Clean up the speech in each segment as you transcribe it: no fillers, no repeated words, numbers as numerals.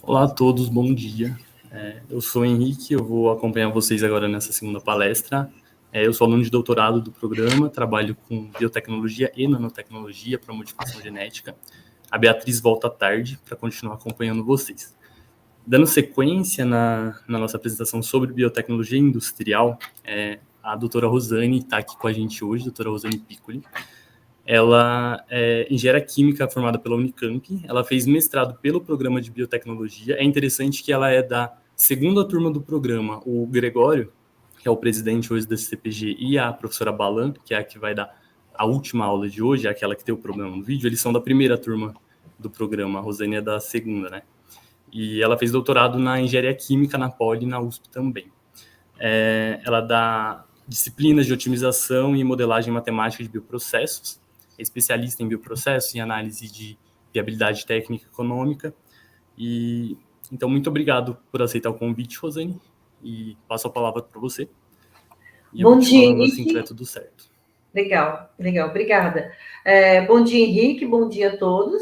Olá a todos, bom dia. Eu sou o Henrique, eu vou acompanhar vocês agora nessa segunda palestra. Eu sou aluno de doutorado do programa, trabalho com biotecnologia e nanotecnologia para modificação genética. A Beatriz volta à tarde para continuar acompanhando vocês. Dando sequência na nossa apresentação sobre biotecnologia industrial, a doutora Rosane está aqui com a gente hoje, doutora Rosane Piccoli. Ela é engenheira química formada pela Unicamp, ela fez mestrado pelo programa de biotecnologia. É interessante que ela é da segunda turma do programa. O Gregório, que é o presidente hoje da CPG, e a professora Balan, que é a que vai dar a última aula de hoje, aquela que tem o problema no vídeo, eles são da primeira turma do programa, a Rosane é da segunda, né? E ela fez doutorado na engenharia química na Poli e na USP também. Ela dá disciplinas de otimização e modelagem matemática de bioprocessos, é especialista em bioprocessos, em análise de viabilidade técnica e econômica. E então, muito obrigado por aceitar o convite, Rosane, e passo a palavra para você. E eu vou te falando assim que tiver tudo certo. Legal, obrigada. Bom dia, Henrique, bom dia a todos.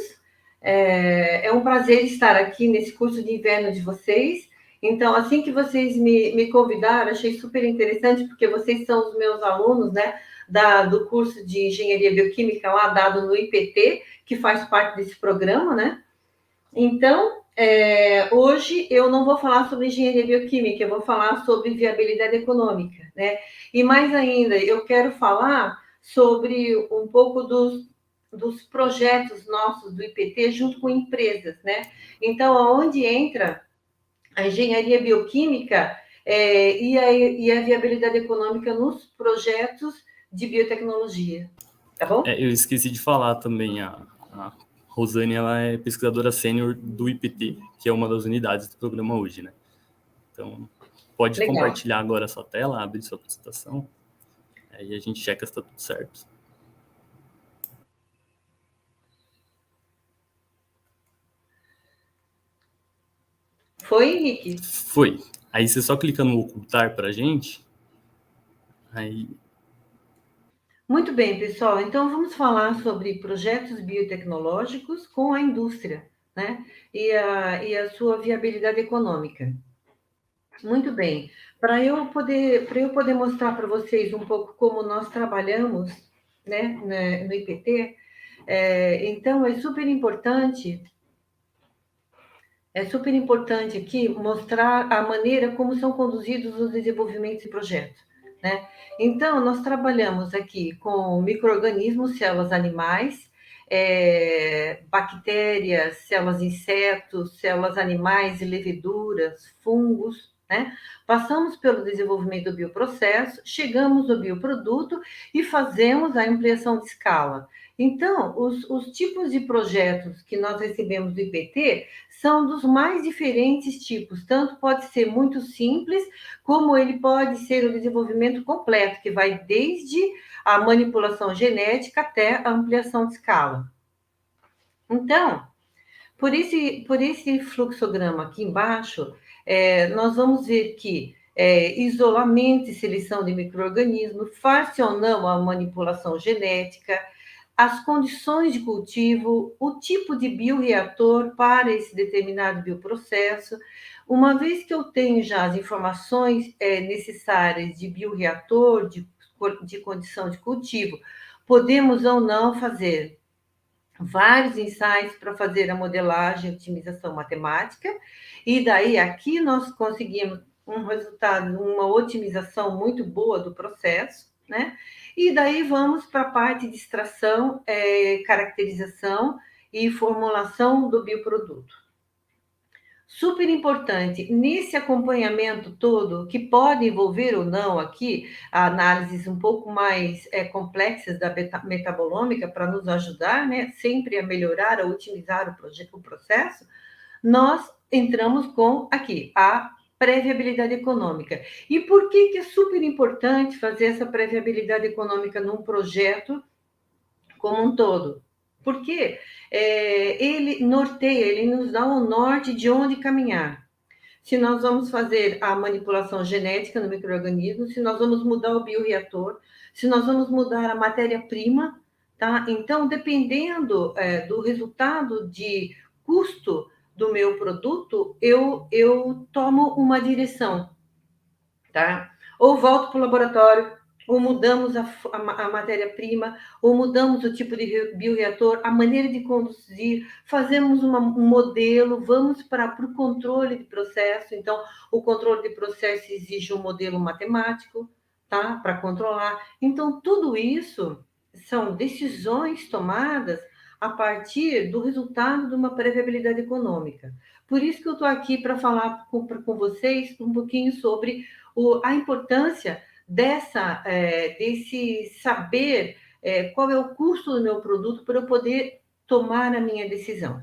É um prazer estar aqui nesse curso de inverno de vocês. Então, assim que vocês me convidaram, achei super interessante, porque vocês são os meus alunos, né, do curso de Engenharia Bioquímica lá dado no IPT, que faz parte desse programa, né? Então, hoje eu não vou falar sobre engenharia bioquímica, eu vou falar sobre viabilidade econômica, né? E mais ainda, eu quero falar sobre um pouco dos projetos nossos do IPT junto com empresas, né? Então, aonde entra a engenharia bioquímica e a viabilidade econômica nos projetos de biotecnologia, tá bom? Eu esqueci de falar também, a Rosane, ela é pesquisadora sênior do IPT, que é uma das unidades do programa hoje, né? Então, pode Legal. compartilhar agora a sua tela, abrir sua apresentação, e a gente checa se está tudo certo. Foi, Henrique? Foi. Aí você só clica no ocultar para a gente. Aí... Muito bem, pessoal. Então, vamos falar sobre projetos biotecnológicos com a indústria, né? E a sua viabilidade econômica. Muito bem. Para eu poder mostrar para vocês um pouco como nós trabalhamos, né, no IPT, então é super importante aqui mostrar a maneira como são conduzidos os desenvolvimentos e projetos, né? Então, nós trabalhamos aqui com micro-organismos, células animais, bactérias, células de insetos, células animais e leveduras, fungos, né? Passamos pelo desenvolvimento do bioprocesso, chegamos ao bioproduto e fazemos a ampliação de escala. Então, os tipos de projetos que nós recebemos do IPT são dos mais diferentes tipos. Tanto pode ser muito simples, como ele pode ser o desenvolvimento completo, que vai desde a manipulação genética até a ampliação de escala. Então, por esse fluxograma aqui embaixo, nós vamos ver que isolamento e seleção de micro-organismos, faz-se ou não a manipulação genética, as condições de cultivo, o tipo de bioreator para esse determinado bioprocesso. Uma vez que eu tenho já as informações necessárias de bioreator, de condição de cultivo, podemos ou não fazer vários ensaios para fazer a modelagem e otimização matemática, e daí aqui nós conseguimos um resultado, uma otimização muito boa do processo, né? E daí vamos para a parte de extração, caracterização e formulação do bioproduto. Super importante, nesse acompanhamento todo, que pode envolver ou não aqui, análises um pouco mais complexas da metabolômica para nos ajudar, né, sempre a melhorar, a otimizar o processo, nós entramos com aqui, a pré-viabilidade econômica. E por que é super importante fazer essa pré-viabilidade econômica num projeto como um todo? Porque ele norteia, ele nos dá um norte de onde caminhar. Se nós vamos fazer a manipulação genética no micro-organismo, se nós vamos mudar o bioreator, se nós vamos mudar a matéria-prima, tá? Então, dependendo do resultado de custo do meu produto, eu tomo uma direção, tá? Ou volto para o laboratório, ou mudamos a matéria-prima, ou mudamos o tipo de bioreator, a maneira de conduzir, fazemos um modelo, vamos para o controle de processo. Então, o controle de processo exige um modelo matemático, tá? Para controlar. Então, tudo isso são decisões tomadas a partir do resultado de uma previsibilidade econômica. Por isso que eu estou aqui para falar com vocês um pouquinho sobre a importância desse saber qual é o custo do meu produto para eu poder tomar a minha decisão.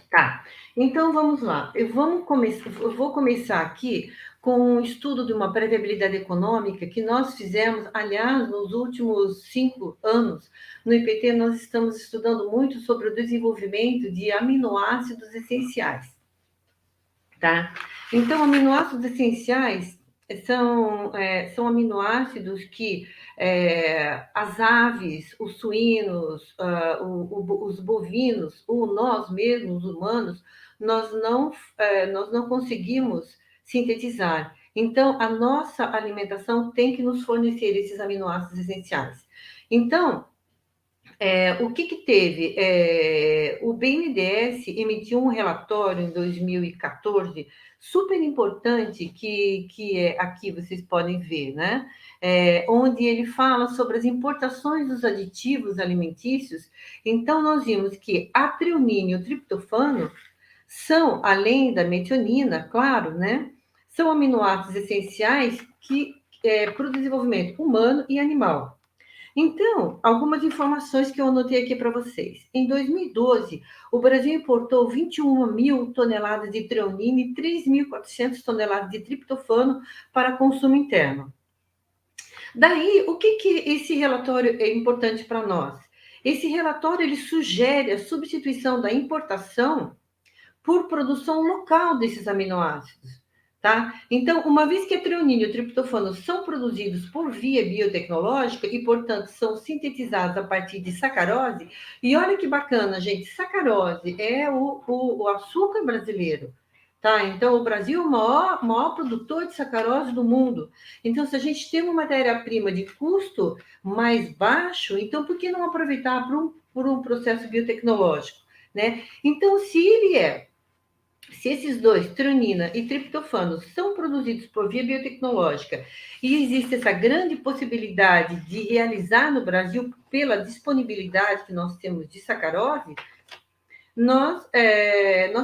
Tá, então vamos lá. Eu vou começar aqui com um estudo de uma previsibilidade econômica que nós fizemos, aliás, nos últimos 5 anos. No IPT, nós estamos estudando muito sobre o desenvolvimento de aminoácidos essenciais. Tá? Então, aminoácidos essenciais são aminoácidos que as aves, os suínos, os bovinos, ou nós mesmos, humanos, nós não conseguimos sintetizar. Então, a nossa alimentação tem que nos fornecer esses aminoácidos essenciais. Então, o que teve? O BNDES emitiu um relatório em 2014, super importante, que aqui vocês podem ver, né? Onde ele fala sobre as importações dos aditivos alimentícios. Então, nós vimos que a treonina e o triptofano são, além da metionina, claro, né? São aminoácidos essenciais para o desenvolvimento humano e animal. Então, algumas informações que eu anotei aqui para vocês. Em 2012, o Brasil importou 21 mil toneladas de treonina e 3.400 toneladas de triptofano para consumo interno. Daí, o que esse relatório é importante para nós? Esse relatório ele sugere a substituição da importação por produção local desses aminoácidos. Tá? Então, uma vez que a treonina e o triptofano são produzidos por via biotecnológica e, portanto, são sintetizados a partir de sacarose, e olha que bacana, gente, sacarose é o açúcar brasileiro. Tá? Então, o Brasil é o maior produtor de sacarose do mundo. Então, se a gente tem uma matéria-prima de custo mais baixo, então por que não aproveitar por um processo biotecnológico? Né? Então, se esses dois, treonina e triptofano, são produzidos por via biotecnológica e existe essa grande possibilidade de realizar no Brasil pela disponibilidade que nós temos de sacarose, nós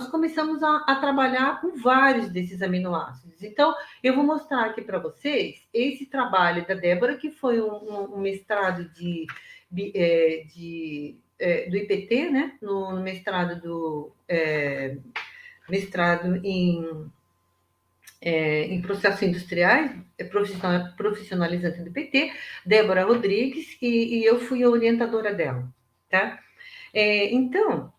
começamos a trabalhar com vários desses aminoácidos. Então, eu vou mostrar aqui para vocês esse trabalho da Débora, que foi um mestrado do IPT, né? No mestrado mestrado em processos industriais, profissionalizante do PT, Débora Rodrigues, e eu fui a orientadora dela, tá? Então,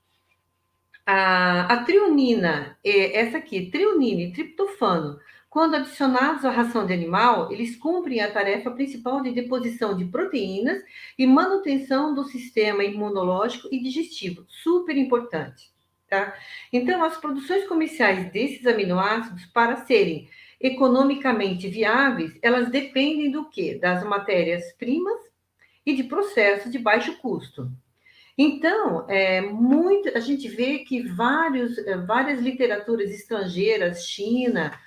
a treonina, essa aqui, treonina e triptofano, quando adicionados à ração de animal, eles cumprem a tarefa principal de deposição de proteínas e manutenção do sistema imunológico e digestivo, super importante. Tá? Então, as produções comerciais desses aminoácidos, para serem economicamente viáveis, elas dependem do quê? Das matérias-primas e de processos de baixo custo. Então, a gente vê que várias literaturas estrangeiras, China,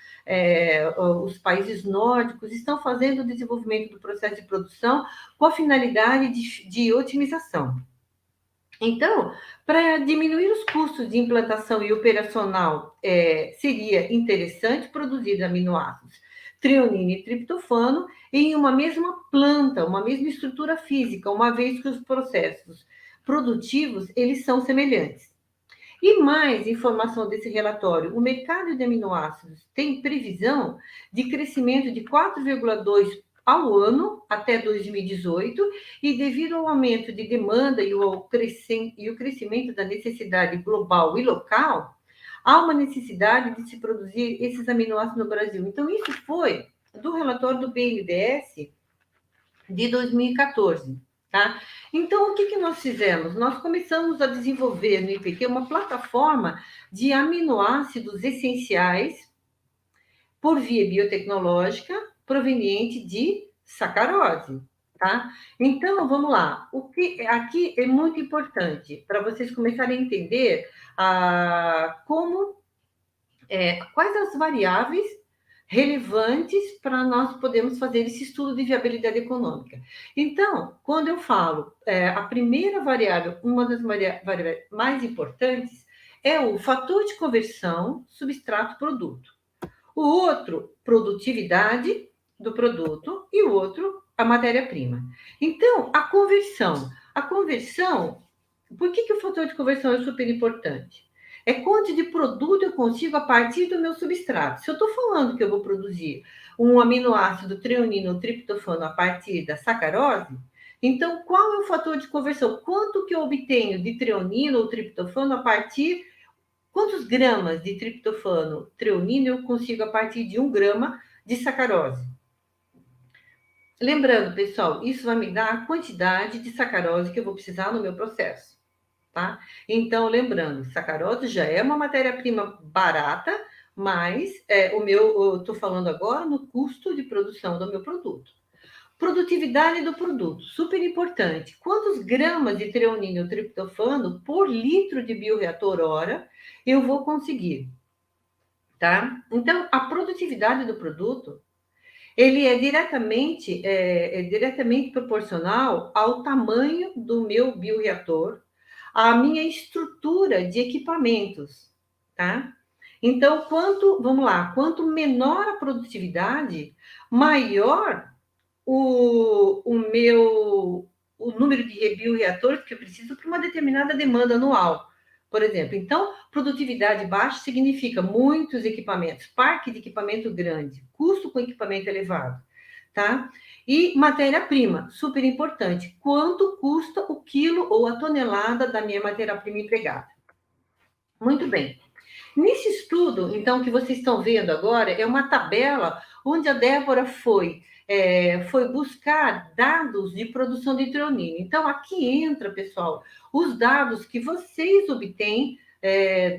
os países nórdicos, estão fazendo o desenvolvimento do processo de produção com a finalidade de otimização. Então, para diminuir os custos de implantação e operacional, seria interessante produzir aminoácidos treonina e triptofano em uma mesma planta, uma mesma estrutura física, uma vez que os processos produtivos, eles são semelhantes. E mais informação desse relatório, o mercado de aminoácidos tem previsão de crescimento de 4,2% ao ano até 2018, e devido ao aumento de demanda e o crescimento da necessidade global e local, há uma necessidade de se produzir esses aminoácidos no Brasil. Então, isso foi do relatório do BNDES de 2014. tá? Então, o que nós fizemos? Nós começamos a desenvolver no IPQ uma plataforma de aminoácidos essenciais por via biotecnológica proveniente de sacarose, tá? Então, vamos lá. O que aqui é muito importante para vocês começarem a entender quais as variáveis relevantes para nós podermos fazer esse estudo de viabilidade econômica. Então, quando eu falo a primeira variável, uma das variáveis mais importantes, é o fator de conversão substrato-produto. O outro, produtividade do produto, e o outro, a matéria-prima. Então, a conversão. Por que o fator de conversão é super importante? É quanto de produto eu consigo a partir do meu substrato. Se eu estou falando que eu vou produzir um aminoácido treonino ou triptofano a partir da sacarose, então qual é o fator de conversão? Quanto que eu obtenho de treonino ou triptofano a partir. Quantos gramas de triptofano treonino eu consigo a partir de 1 grama de sacarose? Lembrando, pessoal, isso vai me dar a quantidade de sacarose que eu vou precisar no meu processo, tá? Então, lembrando, sacarose já é uma matéria-prima barata, mas eu estou falando agora no custo de produção do meu produto. Produtividade do produto, super importante. Quantos gramas de treonino ou triptofano por litro de bioreator hora eu vou conseguir, tá? Então, a produtividade do produto, ele é diretamente proporcional ao tamanho do meu bioreator, à minha estrutura de equipamentos, tá? Então, quanto menor a produtividade, maior o número de bioreatores que eu preciso para uma determinada demanda anual, por exemplo. Então, produtividade baixa significa muitos equipamentos, parque de equipamento grande, custo com equipamento elevado, tá? E matéria-prima, super importante. Quanto custa o quilo ou a tonelada da minha matéria-prima empregada? Muito bem. Nesse estudo, então, que vocês estão vendo agora, é uma tabela onde a Débora foi buscar dados de produção de treonino. Então, aqui entra, pessoal, os dados que vocês obtêm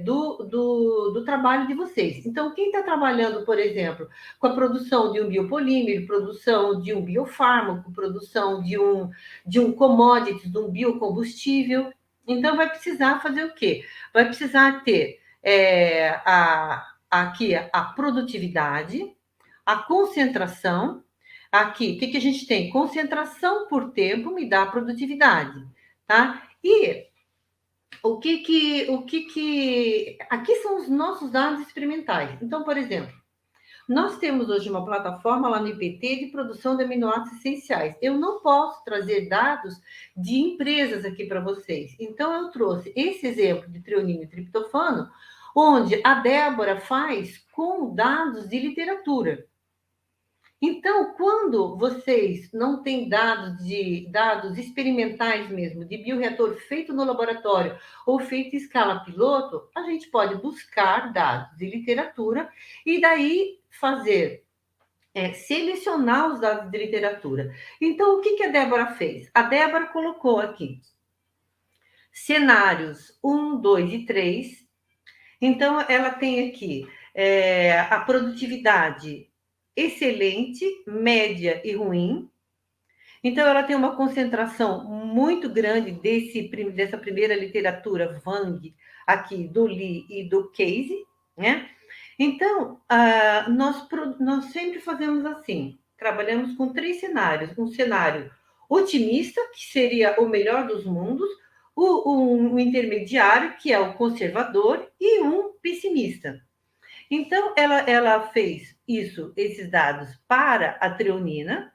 do trabalho de vocês. Então, quem está trabalhando, por exemplo, com a produção de um biopolímero, produção de um biofármaco, produção de um commodity, de um biocombustível, então vai precisar fazer o quê? Vai precisar ter aqui a produtividade, a concentração. Aqui, o que a gente tem? Concentração por tempo me dá produtividade, tá? E aqui são os nossos dados experimentais. Então, por exemplo, nós temos hoje uma plataforma lá no IPT de produção de aminoácidos essenciais. Eu não posso trazer dados de empresas aqui para vocês. Então, eu trouxe esse exemplo de treonino e triptofano, onde a Débora faz com dados de literatura. Então, quando vocês não têm dados experimentais mesmo, de bioreator feito no laboratório ou feito em escala piloto, a gente pode buscar dados de literatura e daí selecionar os dados de literatura. Então, o que a Débora fez? A Débora colocou aqui cenários 1, 2 e 3. Então, ela tem aqui a produtividade excelente, média e ruim. Então, ela tem uma concentração muito grande dessa primeira literatura Wang, aqui do Lee e do Casey, né? Então, nós sempre fazemos assim, trabalhamos com 3 cenários. Um cenário otimista, que seria o melhor dos mundos, um intermediário, que é o conservador, e um pessimista. Então, ela fez esses dados para a treonina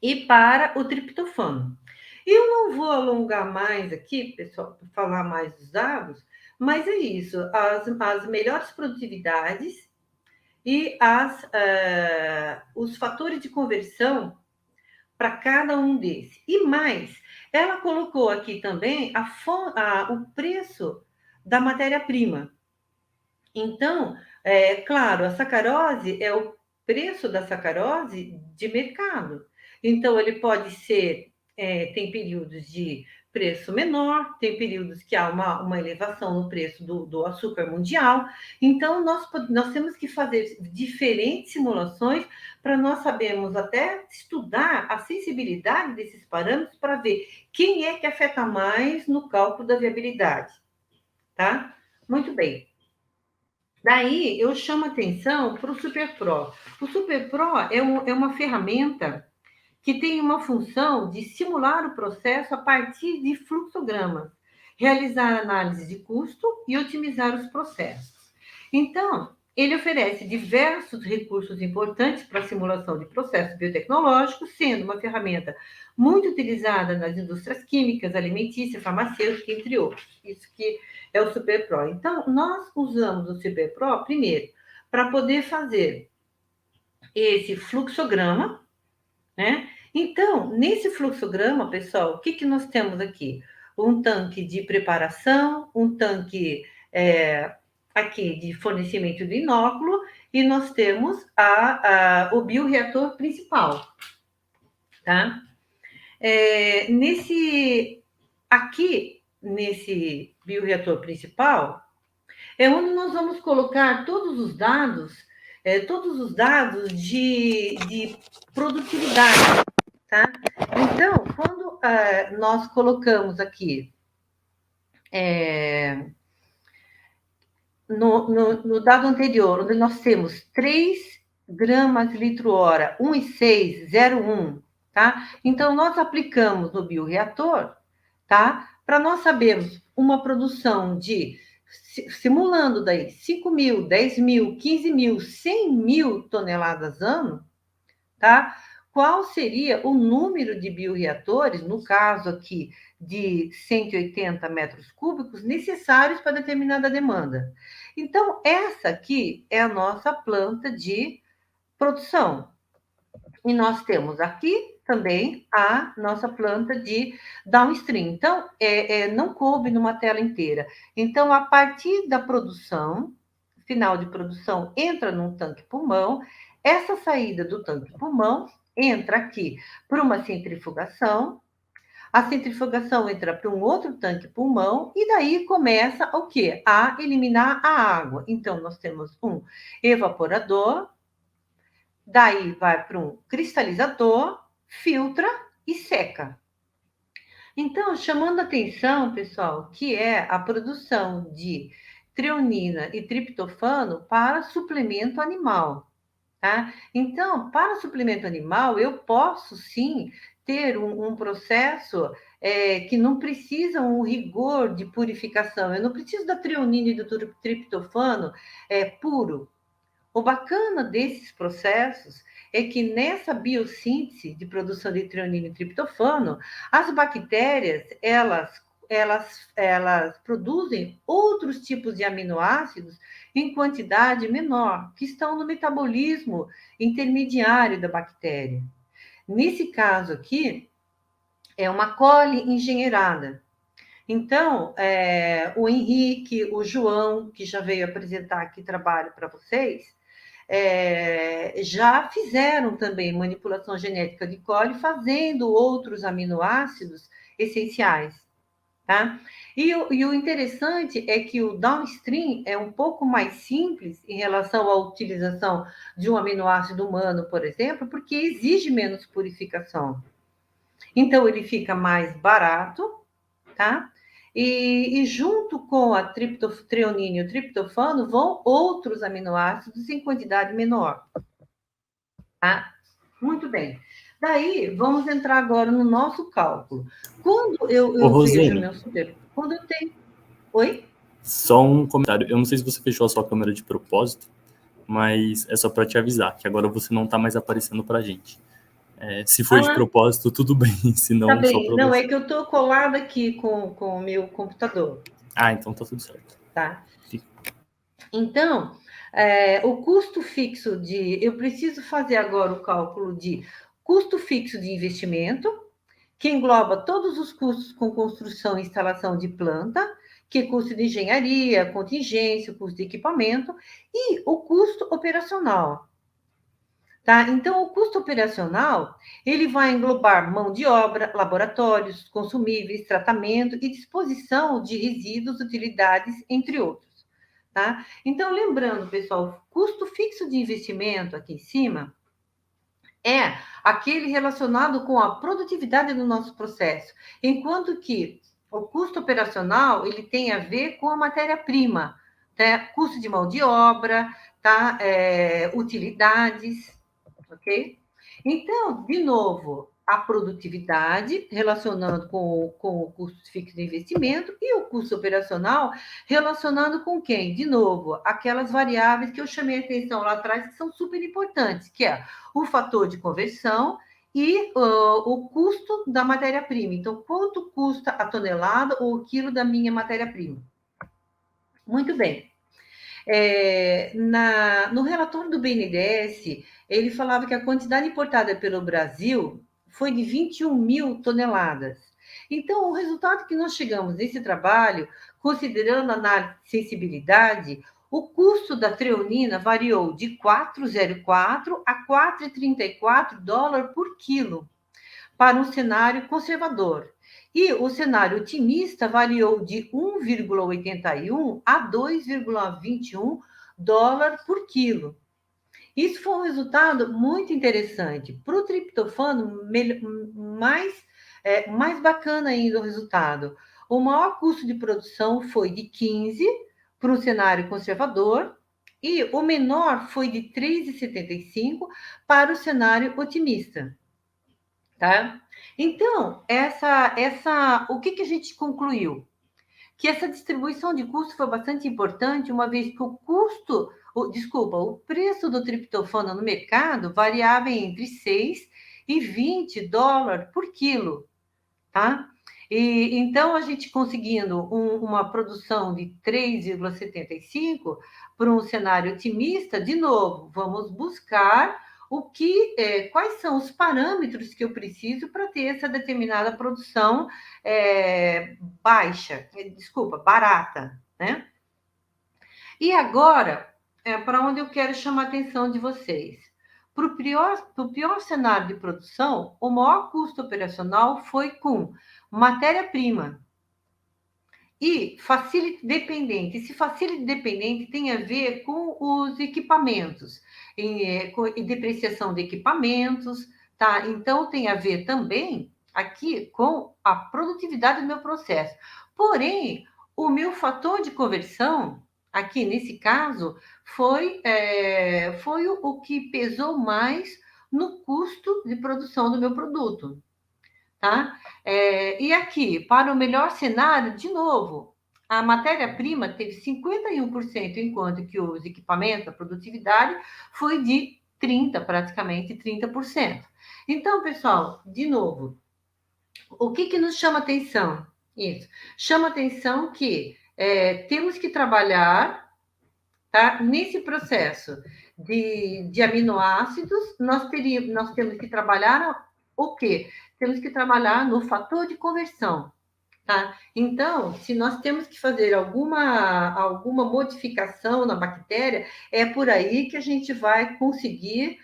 e para o triptofano. Eu não vou alongar mais aqui, pessoal, para falar mais dos dados, mas é isso, as melhores produtividades e os fatores de conversão para cada um desses. E mais, ela colocou aqui também o preço da matéria-prima. Então, claro, a sacarose é o preço da sacarose de mercado. Então, ele pode ser tem períodos de preço menor, tem períodos que há uma elevação no preço do açúcar mundial. Então, nós temos que fazer diferentes simulações para nós sabermos até estudar a sensibilidade desses parâmetros para ver quem é que afeta mais no cálculo da viabilidade, tá? Muito bem. Daí, eu chamo atenção para o SuperPro. O SuperPro é uma ferramenta que tem uma função de simular o processo a partir de fluxogramas, realizar análise de custo e otimizar os processos. Então, ele oferece diversos recursos importantes para a simulação de processos biotecnológicos, sendo uma ferramenta muito utilizada nas indústrias químicas, alimentícias, farmacêuticas, entre outros. Isso que é o SuperPro. Então, nós usamos o SuperPro, primeiro, para poder fazer esse fluxograma, né? Então, nesse fluxograma, pessoal, o que nós temos aqui? Um tanque de preparação, um tanque aqui de fornecimento do inóculo, e nós temos o bioreator principal, tá? Aqui, nesse bioreator principal, é onde nós vamos colocar todos os dados de produtividade, tá? Então, quando nós colocamos aqui no dado anterior, onde nós temos 3 gramas litro hora, 1,601, tá? Então, nós aplicamos no bioreator, tá? Para nós sabermos uma produção de, simulando daí, 5.000, 10.000, 15.000, 100.000 toneladas ano, tá? Qual seria o número de bioreatores, no caso aqui de 180 metros cúbicos, necessários para determinada demanda. Então, essa aqui é a nossa planta de produção. E nós temos aqui também a nossa planta de downstream. Então, não coube numa tela inteira. Então, a partir da produção, final de produção, entra num tanque-pulmão. Essa saída do tanque-pulmão entra aqui por uma centrifugação. A centrifugação entra para um outro tanque-pulmão e daí começa o quê? A eliminar a água. Então, nós temos um evaporador, daí vai para um cristalizador, filtra e seca. Então, chamando a atenção, pessoal, que é a produção de treonina e triptofano para suplemento animal, tá? Então, para suplemento animal, eu posso sim ter um processo que não precisa um rigor de purificação. Eu não preciso da treonina e do triptofano puro. O bacana desses processos é que nessa biossíntese de produção de treonina e triptofano, as bactérias, elas produzem outros tipos de aminoácidos em quantidade menor, que estão no metabolismo intermediário da bactéria. Nesse caso aqui, é uma coli engenheirada. Então, o Henrique, o João, que já veio apresentar aqui trabalho para vocês, já fizeram também manipulação genética de coli, fazendo outros aminoácidos essenciais, tá? E o interessante é que o downstream é um pouco mais simples em relação à utilização de um aminoácido humano, por exemplo, porque exige menos purificação. Então, ele fica mais barato, tá? E junto com a treonina e o triptofano vão outros aminoácidos em quantidade menor. Tá? Muito bem. Daí, vamos entrar agora no nosso cálculo. Quando eu vejo meu super... Quando eu tenho... Oi? Só um comentário. Eu não sei se você fechou a sua câmera de propósito, mas é só para te avisar que agora você não está mais aparecendo para a gente. Se for de propósito, tudo bem, senão tá bem. só para Não, você. é que eu estou colada aqui com o meu computador. Então tá tudo certo. Tá. Sim. Então, o custo fixo eu preciso fazer agora o cálculo de custo fixo de investimento, que engloba todos os custos com construção e instalação de planta, que é custo de engenharia, contingência, custo de equipamento, e o custo operacional. Tá? Então, o custo operacional, ele vai englobar mão de obra, laboratórios, consumíveis, tratamento e disposição de resíduos, utilidades, entre outros. Tá? Então, lembrando, pessoal, custo fixo de investimento aqui em cima é aquele relacionado com a produtividade do nosso processo, enquanto que o custo operacional ele tem a ver com a matéria-prima, tá? Custo de mão de obra, tá? Utilidades, ok? Então, de novo, a produtividade relacionando com o custo fixo de investimento e o custo operacional relacionando com quem? De novo, aquelas variáveis que eu chamei a atenção lá atrás que são super importantes, que é o fator de conversão e o custo da matéria-prima. Então, quanto custa a tonelada ou o quilo da minha matéria-prima? Muito bem. No relatório do BNDES, ele falava que a quantidade importada pelo Brasil foi de 21 mil toneladas. Então, o resultado que nós chegamos nesse trabalho, considerando a análise de sensibilidade, o custo da treonina variou de 4,04 a 4,34 dólares por quilo para um cenário conservador. E o cenário otimista variou de 1,81 a 2,21 dólar por quilo. Isso foi um resultado muito interessante. Para o triptofano, mais bacana ainda o resultado. O maior custo de produção foi de 15 para um cenário conservador e o menor foi de 3,75 para o cenário otimista. Tá? Então, o que a gente concluiu? Que essa distribuição de custo foi bastante importante, uma vez que o preço do triptofano no mercado variava entre 6 e 20 dólares por quilo, tá? E então a gente conseguindo uma produção de 3,75 para um cenário otimista, de novo, vamos buscar quais são os parâmetros que eu preciso para ter essa determinada produção barata, né? E agora, para onde eu quero chamar a atenção de vocês. Para o pior cenário de produção, o maior custo operacional foi com matéria-prima e facility dependente. Esse facility dependente tem a ver com os equipamentos, e depreciação de equipamentos, tá? Então, tem a ver também aqui com a produtividade do meu processo. Porém, o meu fator de conversão, aqui nesse caso, foi o que pesou mais no custo de produção do meu produto. Tá? E aqui, para o melhor cenário, de novo, a matéria-prima teve 51%, enquanto que os equipamentos, a produtividade, foi de 30%, praticamente 30%. Então, pessoal, de novo, o que nos chama atenção? Isso. Chama atenção que temos que trabalhar, tá? Nesse processo de aminoácidos, nós temos que trabalhar o quê? Temos que trabalhar no fator de conversão, tá? Então, se nós temos que fazer alguma modificação na bactéria, é por aí que a gente vai conseguir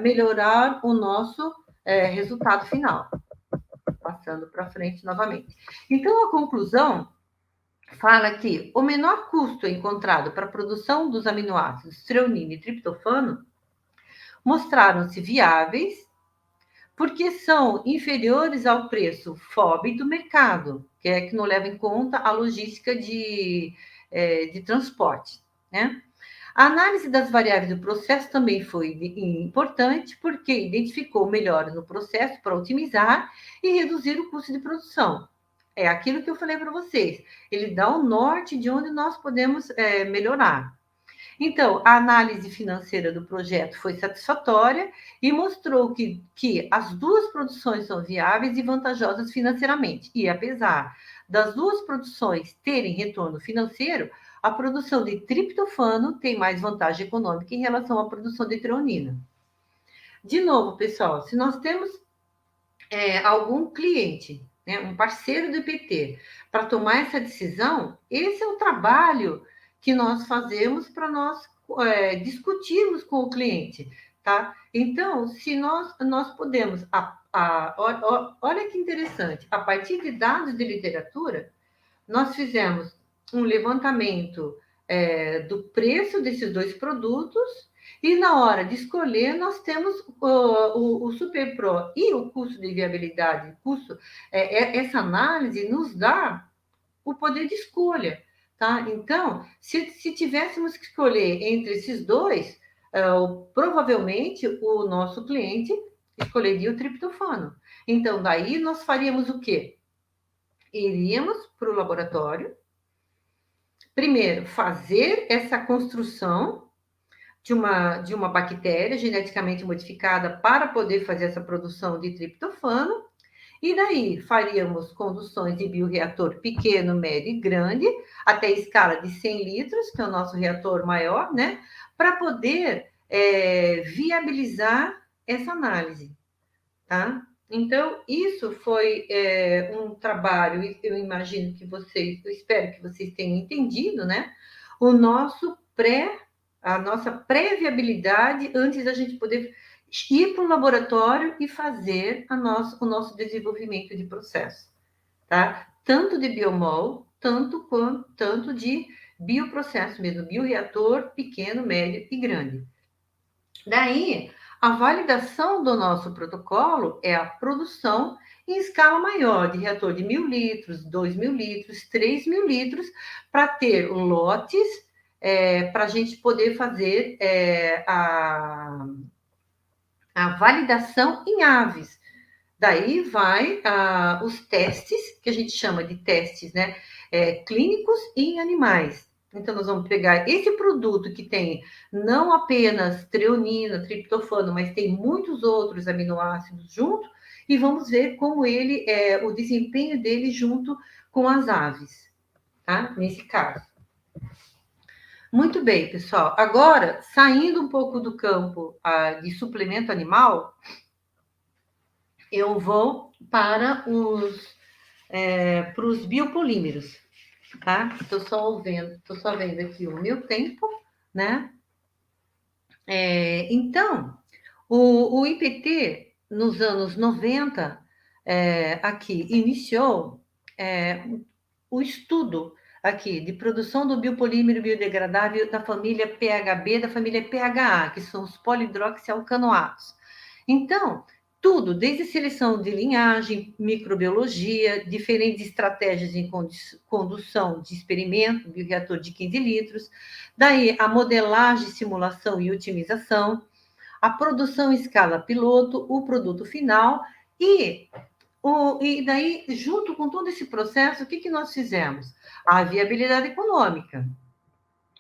melhorar o nosso resultado final. Passando para frente novamente. Então, a conclusão fala que o menor custo encontrado para a produção dos aminoácidos treonina e triptofano mostraram-se viáveis porque são inferiores ao preço FOB do mercado, que não leva em conta a logística de transporte, né? A análise das variáveis do processo também foi importante, porque identificou melhores no processo para otimizar e reduzir o custo de produção. É aquilo que eu falei para vocês. Ele dá o norte de onde nós podemos melhorar. Então, a análise financeira do projeto foi satisfatória e mostrou que as duas produções são viáveis e vantajosas financeiramente. E apesar das duas produções terem retorno financeiro, a produção de triptofano tem mais vantagem econômica em relação à produção de treonina. De novo, pessoal, se nós temos algum cliente, né, um parceiro do IPT, para tomar essa decisão, esse é o trabalho que nós fazemos para nós discutirmos com o cliente. tá? Então, se nós podemos, olha que interessante, a partir de dados de literatura, nós fizemos um levantamento do preço desses dois produtos e na hora de escolher nós temos o Super Pro e o custo de viabilidade, essa análise nos dá o poder de escolha, tá? Então, se tivéssemos que escolher entre esses dois, provavelmente o nosso cliente escolheria o triptofano. Então, daí nós faríamos o quê? Iríamos para o laboratório, primeiro, fazer essa construção de uma bactéria geneticamente modificada para poder fazer essa produção de triptofano, e daí faríamos conduções de bioreator pequeno, médio e grande, até a escala de 100 litros, que é o nosso reator maior, né? Para poder viabilizar essa análise, tá? Então, isso foi um trabalho, eu imagino que eu espero que vocês tenham entendido, né? A nossa pré-viabilidade antes da gente poder ir para o laboratório e fazer o nosso desenvolvimento de processo, tá? Tanto de biomol, tanto de bioprocesso mesmo, bioreator pequeno, médio e grande. Daí, a validação do nosso protocolo é a produção em escala maior de reator de 1.000 litros, 2.000 litros, 3.000 litros, para ter lotes, para a gente poder fazer a validação em aves. Daí vai os testes, que a gente chama de testes, né, clínicos em animais. Então, nós vamos pegar esse produto que tem não apenas treonina, triptofano, mas tem muitos outros aminoácidos junto, e vamos ver como o desempenho dele junto com as aves, tá? Nesse caso. Muito bem, pessoal. Agora, saindo um pouco do campo de suplemento animal, eu vou para os biopolímeros, tá? Estou só vendo aqui o meu tempo, né? Então, o IPT, nos anos 90, aqui, iniciou o estudo aqui de produção do biopolímero biodegradável da família PHB, da família PHA, que são os polidroxialcanoatos. Então, tudo, desde seleção de linhagem, microbiologia, diferentes estratégias em condução de experimento, bioreator de 15 litros, daí a modelagem, simulação e otimização, a produção em escala piloto, o produto final, e daí, junto com todo esse processo, o que nós fizemos? A viabilidade econômica.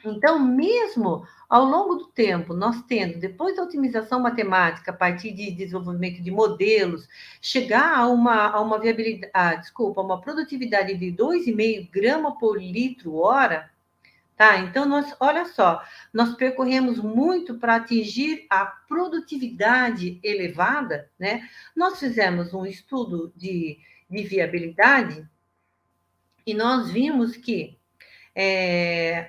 Então, mesmo ao longo do tempo, nós tendo, depois da otimização matemática, a partir de desenvolvimento de modelos, chegar a uma viabilidade, uma produtividade de 2,5 gramas por litro hora, tá? Então, olha só, nós percorremos muito para atingir a produtividade elevada, né? Nós fizemos um estudo de viabilidade e nós vimos que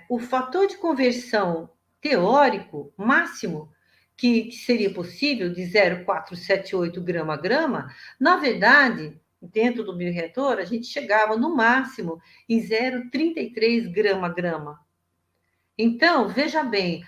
o fator de conversão teórico máximo que seria possível de 0,478 grama a grama, na verdade, dentro do bioreator, a gente chegava no máximo em 0,33 grama a grama. Então, veja bem,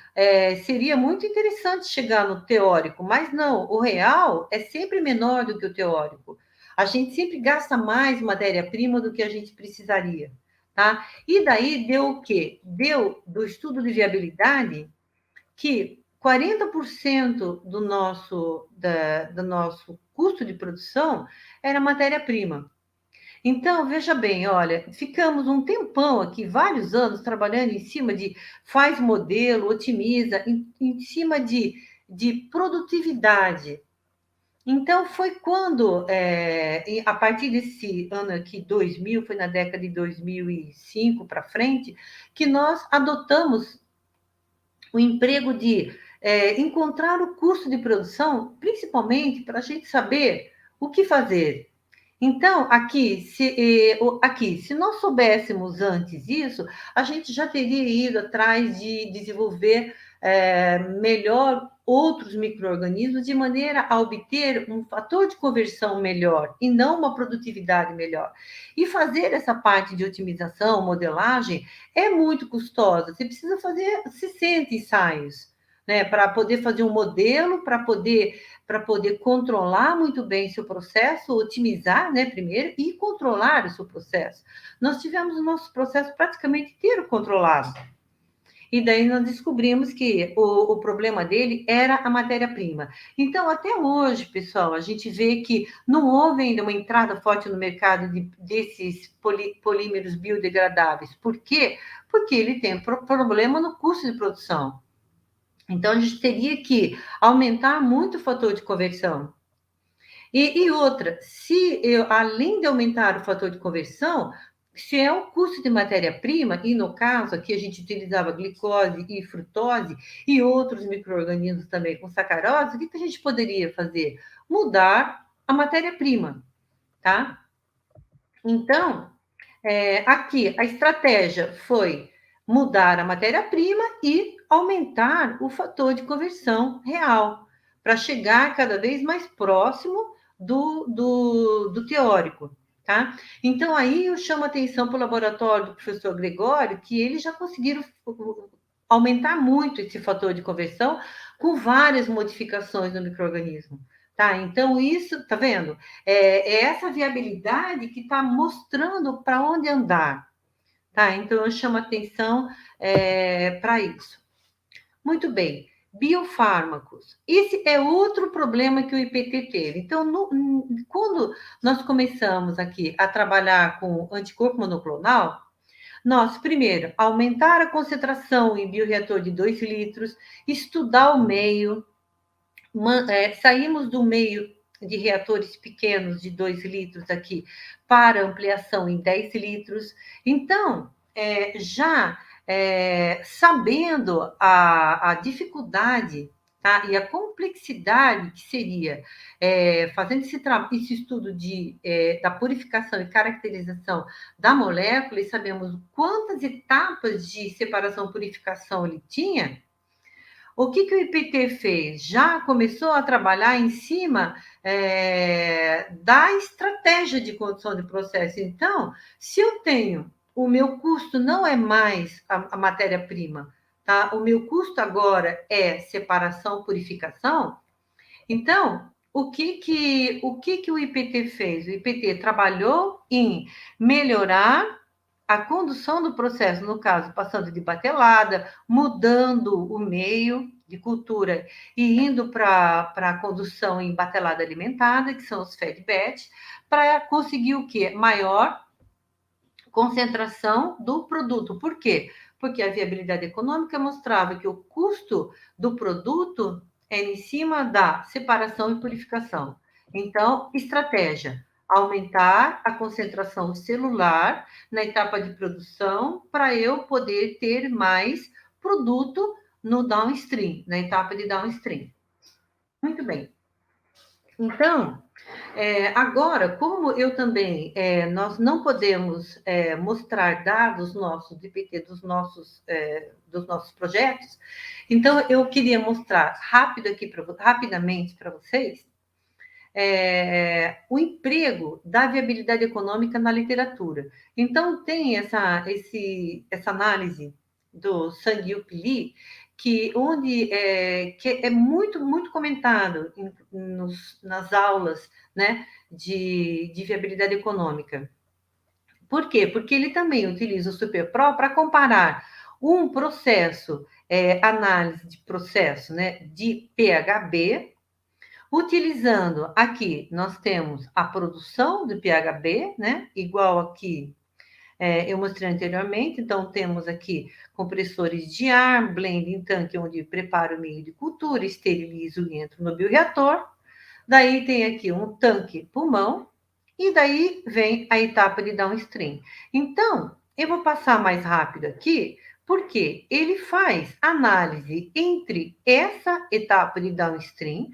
seria muito interessante chegar no teórico, mas não, o real é sempre menor do que o teórico. A gente sempre gasta mais matéria-prima do que a gente precisaria, tá? E daí deu o quê? Deu do estudo de viabilidade que 40% do nosso custo de produção era matéria-prima. Então, veja bem, olha, ficamos um tempão aqui, vários anos, trabalhando em cima de faz modelo, otimiza, em cima de produtividade. Então, foi quando, a partir desse ano aqui, 2000, foi na década de 2005 para frente, que nós adotamos o emprego de encontrar o custo de produção, principalmente para a gente saber o que fazer. Então, aqui, se nós soubéssemos antes isso, a gente já teria ido atrás de desenvolver melhor outros micro-organismos, de maneira a obter um fator de conversão melhor e não uma produtividade melhor. E fazer essa parte de otimização, modelagem, é muito custosa. Você precisa fazer 60 ensaios, né, para poder fazer um modelo, para poder controlar muito bem seu processo, otimizar, né, primeiro, e controlar o seu processo. Nós tivemos o nosso processo praticamente inteiro controlado. E daí nós descobrimos que o problema dele era a matéria-prima. Então, até hoje, pessoal, a gente vê que não houve ainda uma entrada forte no mercado desses polímeros biodegradáveis. Por quê? Porque ele tem problema no custo de produção. Então, a gente teria que aumentar muito o fator de conversão. E outra, além de aumentar o fator de conversão, se é o custo de matéria-prima, e no caso aqui a gente utilizava glicose e frutose e outros micro-organismos também com sacarose, o que a gente poderia fazer? Mudar a matéria-prima, tá? Então, aqui a estratégia foi mudar a matéria-prima e aumentar o fator de conversão real, para chegar cada vez mais próximo do teórico, tá? Então, aí eu chamo a atenção para o laboratório do professor Gregório, que eles já conseguiram aumentar muito esse fator de conversão com várias modificações no micro-organismo. Tá? Então, isso, tá vendo? É essa viabilidade que está mostrando para onde andar. Tá? Então, eu chamo atenção para isso. Muito bem. Biofármacos. Esse é outro problema que o IPT teve. Então, quando nós começamos aqui a trabalhar com anticorpo monoclonal, nós, primeiro, aumentar a concentração em bioreator de 2 litros, estudar o meio, saímos do meio de reatores pequenos de 2 litros aqui para ampliação em 10 litros. Então, sabendo a dificuldade, tá, e a complexidade que seria fazendo esse estudo da purificação e caracterização da molécula, e sabemos quantas etapas de separação-purificação ele tinha, o que o IPT fez? Já começou a trabalhar em cima da estratégia de condução de processo. Então, se eu tenho, o meu custo não é mais a matéria-prima, tá? O meu custo agora é separação, purificação. Então, o que o IPT fez? O IPT trabalhou em melhorar a condução do processo, no caso, passando de batelada, mudando o meio de cultura e indo para a condução em batelada alimentada, que são os fed-batch, para conseguir o quê? Maior concentração do produto. Por quê? Porque a viabilidade econômica mostrava que o custo do produto é em cima da separação e purificação. Então, estratégia: aumentar a concentração celular na etapa de produção para eu poder ter mais produto no downstream, na etapa de downstream. Muito bem. Então, agora, como eu também, nós não podemos mostrar dados nossos de PT dos nossos projetos, então eu queria mostrar rapidamente para vocês o emprego da viabilidade econômica na literatura. Então, tem essa análise do Sang-Yup Lee, que é muito, muito comentado nas aulas, né, de viabilidade econômica. Por quê? Porque ele também utiliza o SuperPro para comparar um processo, análise de processo, né, de PHB, utilizando aqui, nós temos a produção do PHB, né, igual aqui eu mostrei anteriormente. Então, temos aqui compressores de ar, blending tanque, onde preparo o meio de cultura, esterilizo e entro no bioreator. Daí tem aqui um tanque pulmão, e daí vem a etapa de downstream. Então, eu vou passar mais rápido aqui, porque ele faz análise entre essa etapa de downstream,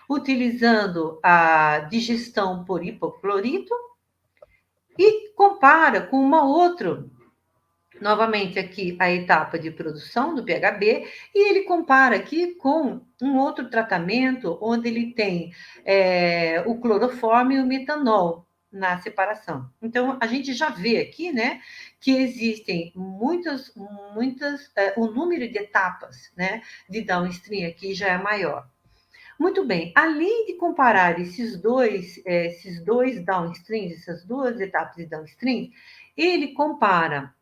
utilizando a digestão por hipoclorito, e compara com uma outra Novamente aqui a etapa de produção do PHB, e ele compara aqui com um outro tratamento onde ele tem o cloroformo e o metanol na separação. Então, a gente já vê aqui, né, que existem o número de etapas, né, de downstream aqui já é maior. Muito bem, além de comparar esses dois downstreams, essas duas etapas de downstream, ele compara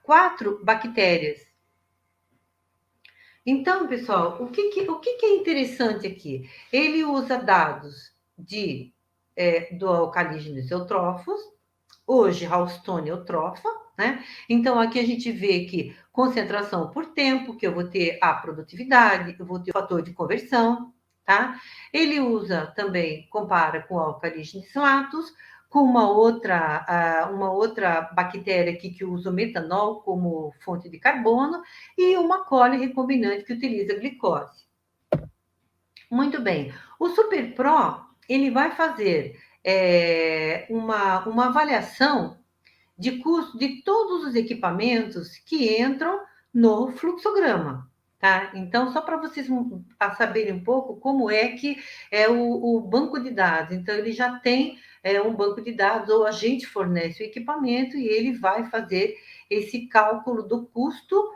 4 bactérias. Então, pessoal, o que é interessante aqui? Ele usa dados do Alcalígenes eutrófos, hoje Ralston eutrófa, né? Então, aqui a gente vê que concentração por tempo, que eu vou ter a produtividade, eu vou ter o fator de conversão, tá? Ele usa também, compara com o Alcalígenes latus, com uma outra bactéria aqui que usa o metanol como fonte de carbono e uma coli recombinante que utiliza glicose. Muito bem. O SuperPro, ele vai fazer uma avaliação de custo de todos os equipamentos que entram no fluxograma, tá? Então, só para vocês saberem um pouco como é que é o banco de dados. Então, ele já tem um banco de dados, ou a gente fornece o equipamento e ele vai fazer esse cálculo do custo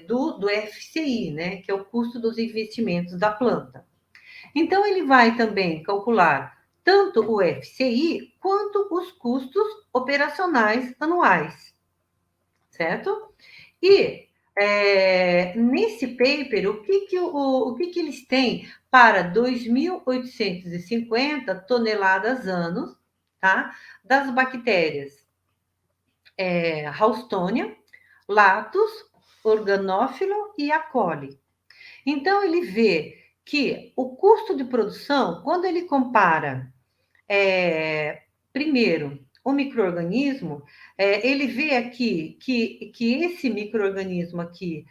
do FCI, né? Que é o custo dos investimentos da planta. Então, ele vai também calcular tanto o FCI quanto os custos operacionais anuais, certo? E nesse paper, o que eles têm para 2.850 toneladas anos, tá? Das bactérias Ralstonia, Lactus, Organófilo e A. coli. Então, ele vê que o custo de produção, quando ele compara, primeiro, o micro-organismo, ele vê aqui que esse micro-organismo aqui,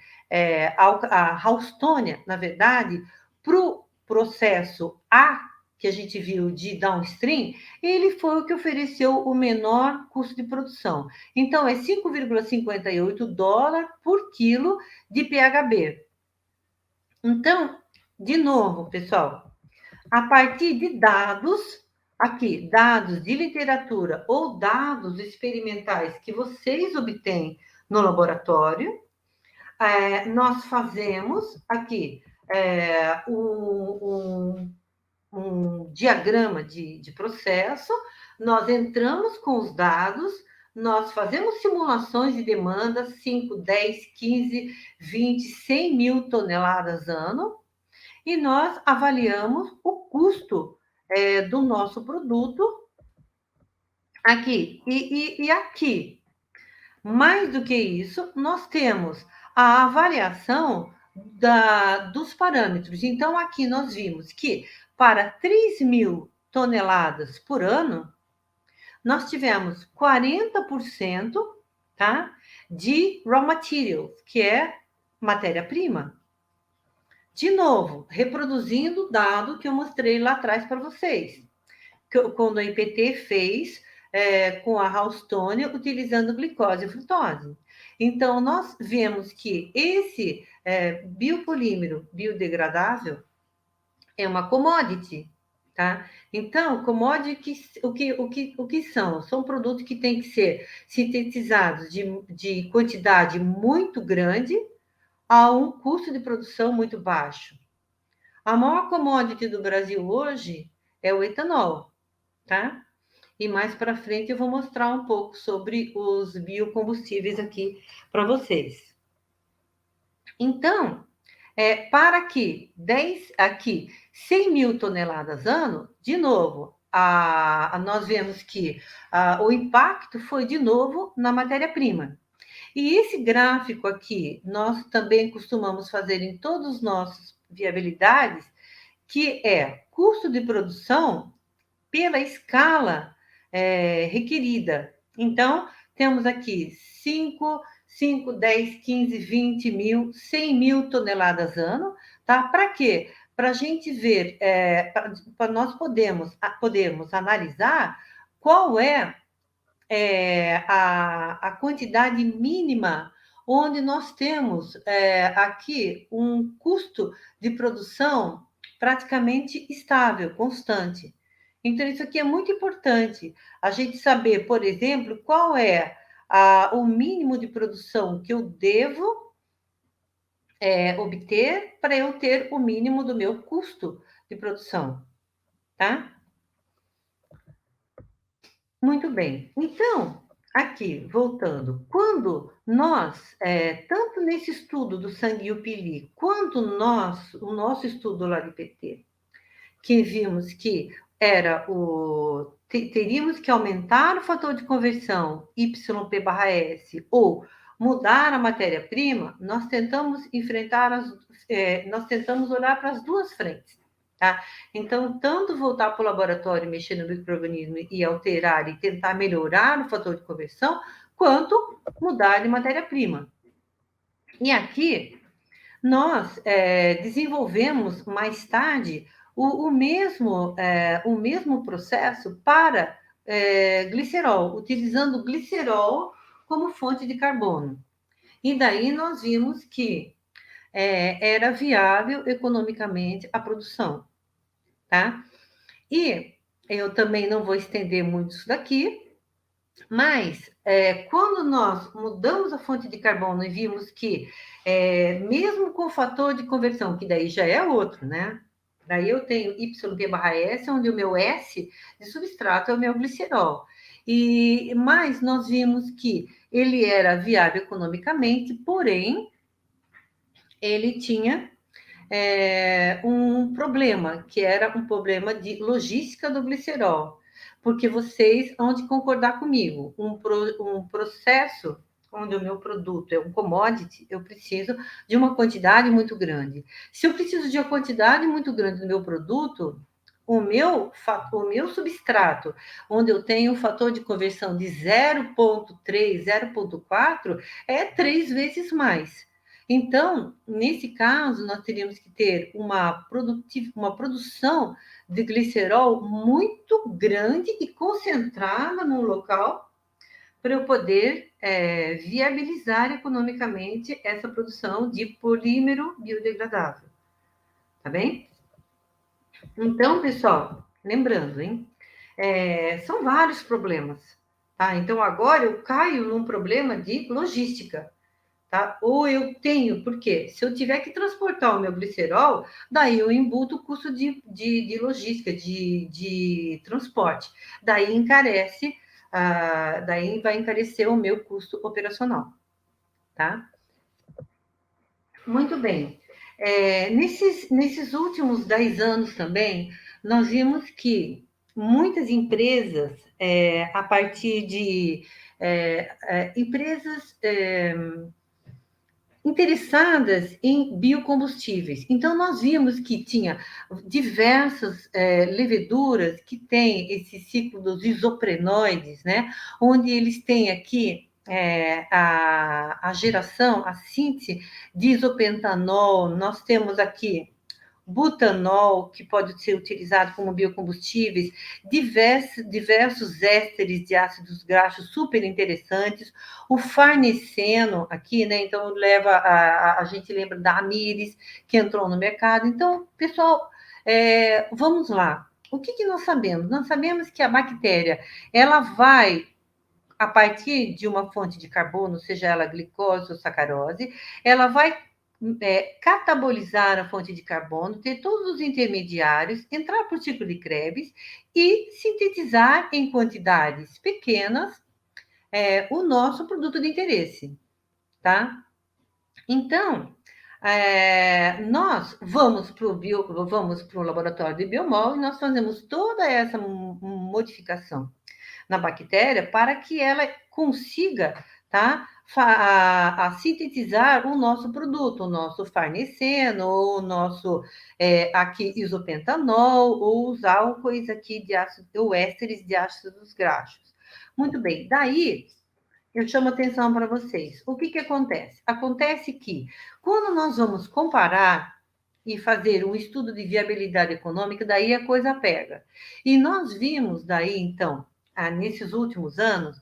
a Ralstonia, na verdade, para o processo A, que a gente viu de downstream, ele foi o que ofereceu o menor custo de produção. Então, é 5,58 dólares por quilo de PHB. Então, de novo, pessoal, a partir de dados, aqui, dados de literatura ou dados experimentais que vocês obtêm no laboratório, nós fazemos aqui um diagrama de processo, nós entramos com os dados, nós fazemos simulações de demanda, 5, 10, 15, 20, 100 mil toneladas ano, e nós avaliamos o custo do nosso produto aqui. E aqui, mais do que isso, nós temos a avaliação dos parâmetros. Então, aqui nós vimos que para 3 mil toneladas por ano, nós tivemos 40%, tá, de raw materials, que é matéria-prima. De novo, reproduzindo o dado que eu mostrei lá atrás para vocês, quando a IPT fez com a Ralstonia, utilizando glicose e frutose. Então, nós vemos que esse biopolímero biodegradável é uma commodity, tá? Então, commodity, o que são? São produtos que têm que ser sintetizados de quantidade muito grande a um custo de produção muito baixo. A maior commodity do Brasil hoje é o etanol, tá? E mais para frente eu vou mostrar um pouco sobre os biocombustíveis aqui para vocês. Então, para que 100 mil toneladas ano, de novo, nós vemos que o impacto foi de novo na matéria-prima. E esse gráfico aqui, nós também costumamos fazer em todos os nossos viabilidades, que é custo de produção pela escala requerida. Então, temos aqui 5, 10, 15, 20 mil, 100 mil toneladas ano, tá? Para quê? Para a gente ver, para nós podermos analisar qual é a quantidade mínima, onde nós temos aqui um custo de produção praticamente estável, constante. Então, isso aqui é muito importante, a gente saber, por exemplo, qual é o mínimo de produção que eu devo obter para eu ter o mínimo do meu custo de produção, tá? Muito bem. Então, aqui, voltando, quando nós, tanto nesse estudo do Sanguiupili, quanto o nosso estudo lá de PT, que vimos que teríamos que aumentar o fator de conversão YP/S ou mudar a matéria-prima, nós tentamos nós tentamos olhar para as duas frentes. Tá? Então, tanto voltar para o laboratório, mexer no micro-organismo e alterar e tentar melhorar o fator de conversão, quanto mudar de matéria-prima. E aqui, nós desenvolvemos mais tarde o mesmo processo para glicerol, utilizando glicerol como fonte de carbono. E daí nós vimos que era viável economicamente a produção, tá? E eu também não vou estender muito isso daqui, mas quando nós mudamos a fonte de carbono e vimos que, mesmo com o fator de conversão, que daí já é outro, né? Daí eu tenho YP/S, onde o meu S de substrato é o meu glicerol. Mas nós vimos que ele era viável economicamente, porém, ele tinha um problema, que era um problema de logística do glicerol, porque vocês vão de concordar comigo, um processo onde o meu produto é um commodity, eu preciso de uma quantidade muito grande. Se eu preciso de uma quantidade muito grande do meu produto, o meu substrato, onde eu tenho um fator de conversão de 0,3, 0,4, é 3 vezes mais. Então, nesse caso, nós teríamos que ter uma produção de glicerol muito grande e concentrada num local para eu poder viabilizar economicamente essa produção de polímero biodegradável. Tá bem? Então, pessoal, lembrando, hein? São vários problemas, tá? Então, agora eu caio num problema de logística. Tá? Ou eu tenho, porque se eu tiver que transportar o meu glicerol, daí eu embuto o custo de logística, de transporte. Daí daí vai encarecer o meu custo operacional. Tá? Muito bem. Nesses últimos 10 anos também, nós vimos que muitas empresas, a partir de empresas interessadas em biocombustíveis. Então, nós vimos que tinha diversas leveduras que têm esse ciclo dos isoprenoides, né? Onde eles têm aqui a geração, a síntese de isopentanol. Nós temos aqui butanol, que pode ser utilizado como biocombustíveis, diversos ésteres de ácidos graxos super interessantes, o farneseno aqui, né? Então, a gente lembra da Amyris, que entrou no mercado. Então, pessoal, vamos lá. O que nós sabemos? Nós sabemos que a bactéria, ela vai, a partir de uma fonte de carbono, seja ela glicose ou sacarose, ela vai catabolizar a fonte de carbono, ter todos os intermediários, entrar por ciclo de Krebs e sintetizar em quantidades pequenas o nosso produto de interesse, tá? Então, nós vamos para o laboratório de biomol e nós fazemos toda essa modificação na bactéria para que ela consiga, tá, a sintetizar o nosso produto, o nosso farneseno, o nosso aqui isopentanol, ou os álcoois aqui ou ésteres de ácidos graxos. Muito bem, daí eu chamo atenção para vocês. O que acontece? Acontece que quando nós vamos comparar e fazer um estudo de viabilidade econômica, daí a coisa pega. E nós vimos daí, então, nesses últimos anos,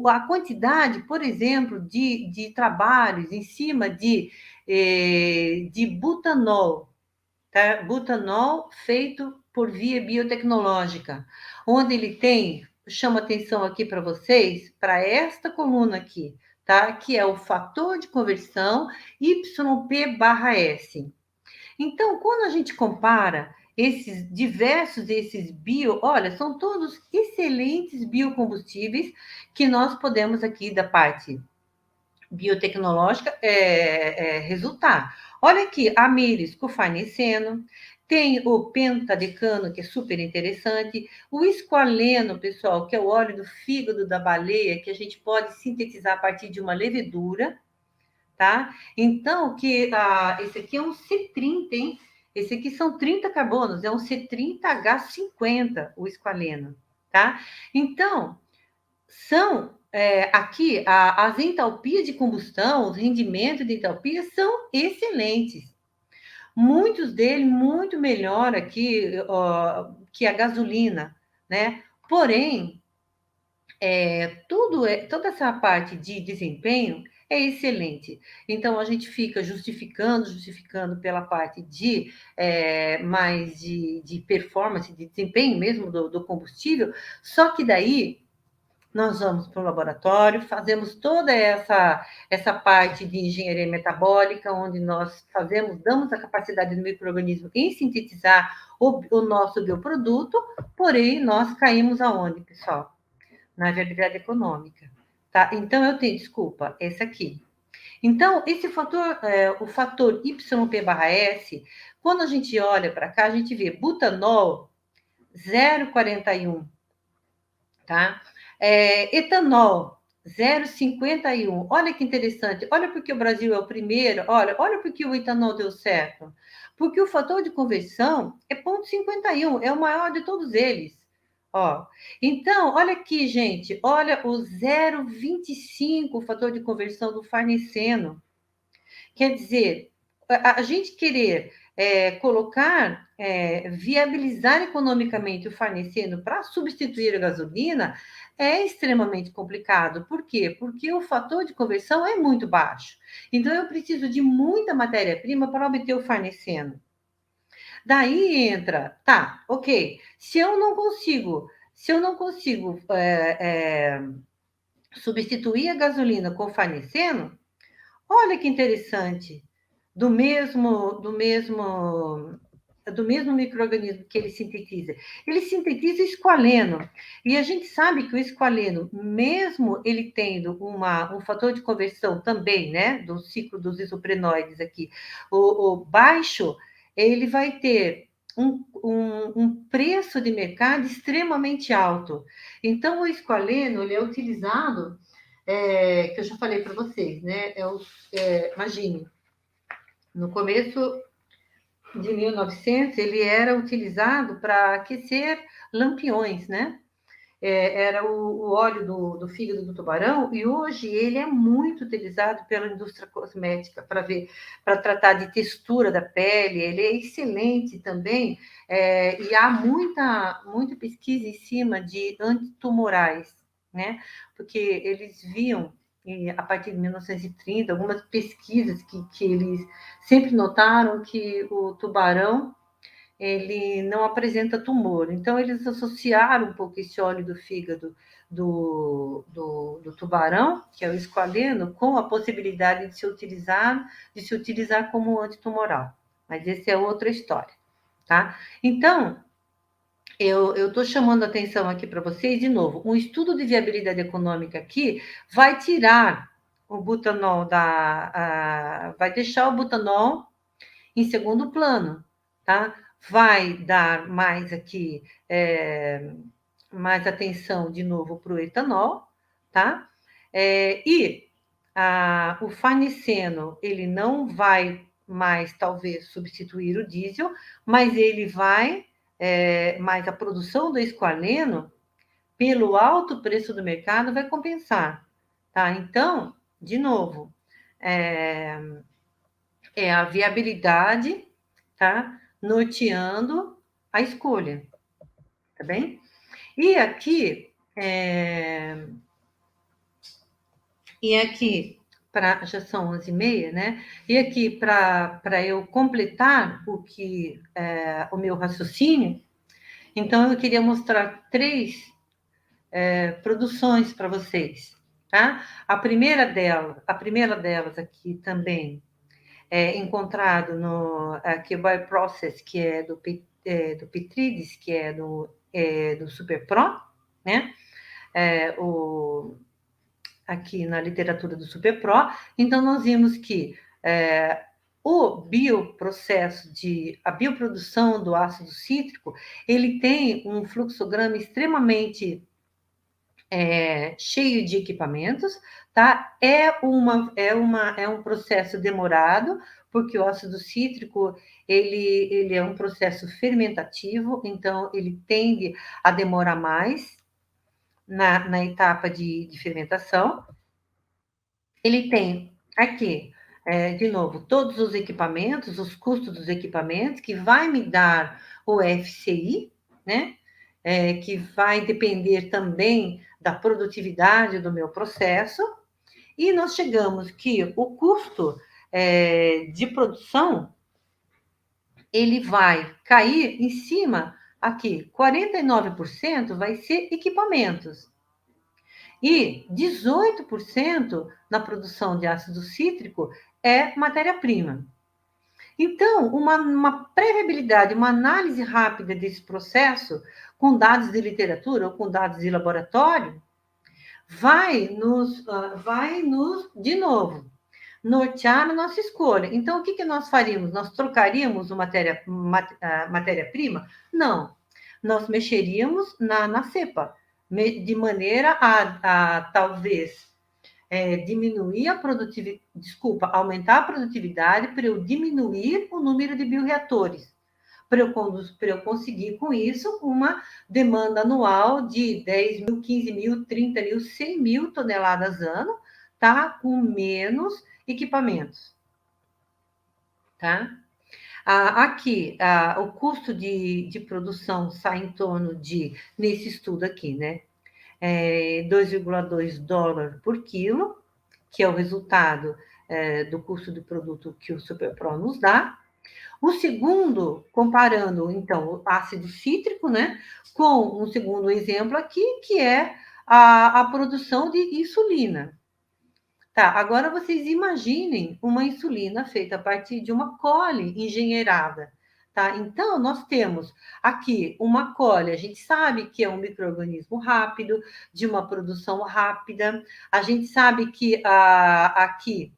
a quantidade, por exemplo, de trabalhos em cima de butanol, tá? Butanol feito por via biotecnológica, onde ele tem, chamo atenção aqui para vocês, para esta coluna aqui, tá? Que é o fator de conversão YP/S. Então, quando a gente compara esses olha, são todos excelentes biocombustíveis que nós podemos aqui da parte biotecnológica resultar. Olha aqui, a Amyris com farneseno, tem o pentadecano, que é super interessante, o esqualeno, pessoal, que é o óleo do fígado da baleia, que a gente pode sintetizar a partir de uma levedura, tá? Então, esse aqui é um C30, hein? Esse aqui são 30 carbonos, é um C30H50, o esqualeno, tá? Então, são aqui as entalpias de combustão, os rendimentos de entalpia são excelentes. Muitos deles muito melhor aqui que a gasolina, né? Porém, toda essa parte de desempenho é excelente. Então, a gente fica justificando pela parte de mais de performance, de desempenho mesmo do combustível, só que daí nós vamos para o laboratório, fazemos toda essa parte de engenharia metabólica, onde nós damos a capacidade do micro-organismo em sintetizar o nosso bioproduto, porém, nós caímos aonde, pessoal? Na viabilidade econômica. Tá? Então, eu tenho, desculpa, esse aqui. Então, esse fator, o fator YP/S, quando a gente olha para cá, a gente vê butanol 0,41, tá? Etanol 0,51. Olha que interessante. Olha porque o Brasil é o primeiro. Olha porque o etanol deu certo. Porque o fator de conversão é 0,51, é o maior de todos eles. Ó, então, olha aqui, gente. Olha o 0,25, o fator de conversão do farneseno. Quer dizer, a gente querer colocar, viabilizar economicamente o farneseno para substituir a gasolina é extremamente complicado. Por quê? Porque o fator de conversão é muito baixo. Então, eu preciso de muita matéria-prima para obter o farneseno. Daí entra, tá, ok. Se eu não consigo substituir a gasolina com o farneseno, olha que interessante. Do mesmo micro-organismo que ele sintetiza. Ele sintetiza esqualeno. E a gente sabe que o esqualeno, mesmo ele tendo um fator de conversão também, né, do ciclo dos isoprenoides aqui, o baixo, ele vai ter um preço de mercado extremamente alto. Então, o esqualeno, ele é utilizado, que eu já falei para vocês, né, imagine, no começo de 1900, ele era utilizado para aquecer lampiões, né? Era o óleo do fígado do tubarão, e hoje ele é muito utilizado pela indústria cosmética para tratar de textura da pele. Ele é excelente também, e há muita pesquisa em cima de antitumorais, né? Porque eles viam, a partir de 1930, algumas pesquisas que eles sempre notaram que o tubarão ele não apresenta tumor. Então, eles associaram um pouco esse óleo do fígado do tubarão, que é o esqualeno, com a possibilidade de se utilizar como antitumoral. Mas essa é outra história, tá? Então, eu estou chamando a atenção aqui para vocês, de novo, um estudo de viabilidade econômica aqui vai tirar o butanol vai deixar o butanol em segundo plano, tá? Vai dar mais aqui, mais atenção de novo para o etanol, tá? E o farneseno, ele não vai mais, talvez, substituir o diesel, mas ele vai, mas a produção do esqualeno, pelo alto preço do mercado, vai compensar, tá? Então, de novo, a viabilidade, tá? Norteando a escolha, tá bem? E aqui, E aqui, já são 11h30, né? E aqui, para eu completar o meu raciocínio, então eu queria mostrar 3 produções para vocês, tá? A primeira delas aqui também é encontrado aqui o Bioprocess, que é do Petridis, que é do SuperPro, né? Aqui na literatura do SuperPro. Então, nós vimos que a bioprodução do ácido cítrico, ele tem um fluxograma extremamente cheio de equipamentos, tá? É um processo demorado, porque o ácido cítrico, ele é um processo fermentativo, então ele tende a demorar mais na etapa de fermentação. Ele tem aqui, de novo, todos os equipamentos, os custos dos equipamentos, que vai me dar o FCI, né? Que vai depender também da produtividade do meu processo. E nós chegamos que o custo de produção, ele vai cair em cima, aqui, 49% vai ser equipamentos. E 18% na produção de ácido cítrico é matéria-prima. Então, uma previsibilidade, uma análise rápida desse processo, com dados de literatura ou com dados de laboratório, vai nos, de novo, nortear a nossa escolha. Então, o que nós faríamos? Nós trocaríamos matéria-prima? Não. Nós mexeríamos na cepa, de maneira a talvez diminuir a produtividade, aumentar a produtividade para eu diminuir o número de bioreatores, para eu conseguir com isso uma demanda anual de 10 mil, 15 mil, 30 mil, 100 mil toneladas ano, tá? Com menos equipamentos, tá? Aqui, o custo de produção sai em torno de, nesse estudo aqui, né? $2,2 por quilo, que é o resultado do custo do produto que o SuperPro nos dá. O segundo, comparando, então, o ácido cítrico, né, com um segundo exemplo aqui, que é a produção de insulina. Tá, agora vocês imaginem uma insulina feita a partir de uma cole engenheirada. Tá? Então, nós temos aqui uma cole, a gente sabe que é um micro-organismo rápido, de uma produção rápida, a gente sabe que aqui,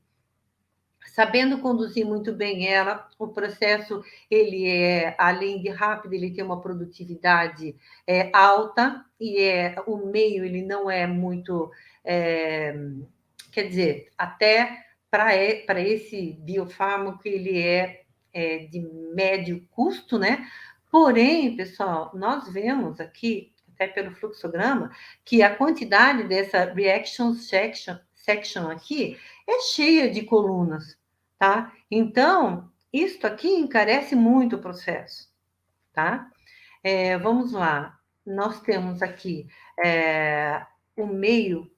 sabendo conduzir muito bem ela, o processo, ele além de rápido, ele tem uma produtividade alta, e o meio, ele não é muito... quer dizer, até para esse biofármaco, ele é de médio custo, né? Porém, pessoal, nós vemos aqui, até pelo fluxograma, que a quantidade dessa reaction section aqui é cheia de colunas, tá? Então, isto aqui encarece muito o processo, tá? Vamos lá. Nós temos aqui um meio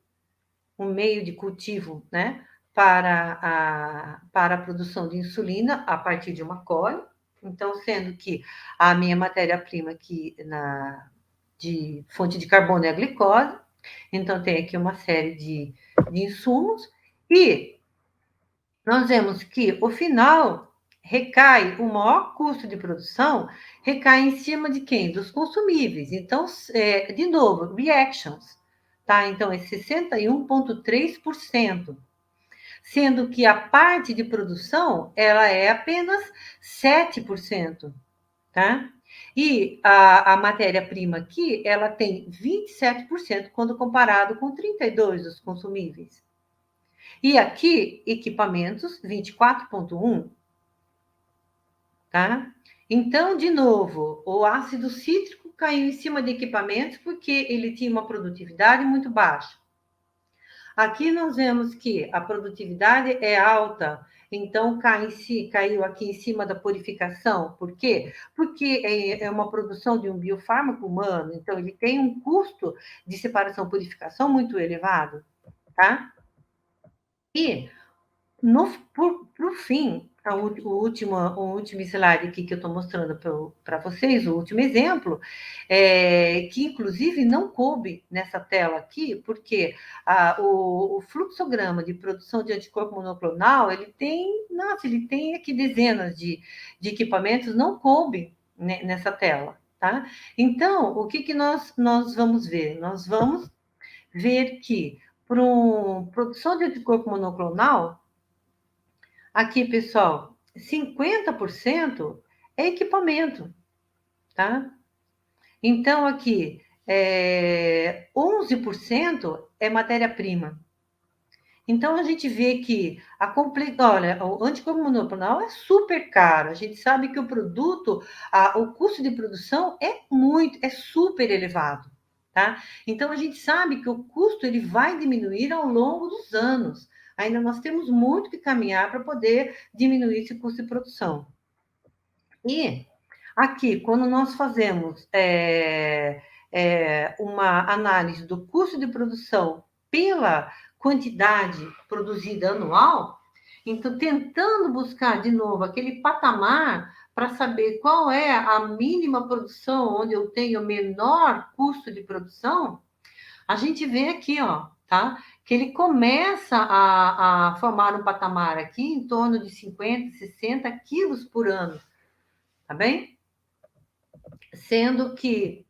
de cultivo, né, para a produção de insulina a partir de uma cole. Então, sendo que a minha matéria-prima aqui de fonte de carbono é a glicose, então tem aqui uma série de insumos, e nós vemos que o final recai, o maior custo de produção recai em cima de quem? Dos consumíveis. Então, de novo, reactions, tá? Então, é 61,3%, sendo que a parte de produção, ela é apenas 7%, tá? E a matéria-prima aqui, ela tem 27% quando comparado com 32% dos consumíveis. E aqui, equipamentos, 24,1%, tá? Então, de novo, o ácido cítrico caiu em cima de equipamentos porque ele tinha uma produtividade muito baixa. Aqui nós vemos que a produtividade é alta então caiu aqui em cima da purificação. Por quê? Porque é uma produção de um biofármaco humano, então ele tem um custo de separação e purificação muito elevado, tá? E, por fim, o último slide aqui que eu estou mostrando para vocês, o último exemplo, que inclusive não coube nessa tela aqui, porque o fluxograma de produção de anticorpo monoclonal, ele tem aqui dezenas de equipamentos, não coube nessa tela, tá? Então, o que nós vamos ver? Nós vamos ver que, para produção de anticorpo monoclonal, aqui, pessoal, 50% é equipamento, tá? Então, aqui, 11% é matéria-prima. Então, a gente vê que olha, o anticorpo monoclonal é super caro. A gente sabe que o produto, o custo de produção é super elevado, tá? Então, a gente sabe que o custo ele vai diminuir ao longo dos anos. Ainda nós temos muito que caminhar para poder diminuir esse custo de produção. E aqui, quando nós fazemos uma análise do custo de produção pela quantidade produzida anual, então, tentando buscar de novo aquele patamar para saber qual é a mínima produção onde eu tenho menor custo de produção, a gente vê aqui, ó, tá? Que ele começa a formar um patamar aqui em torno de 50, 60 quilos por ano, tá bem? Sendo que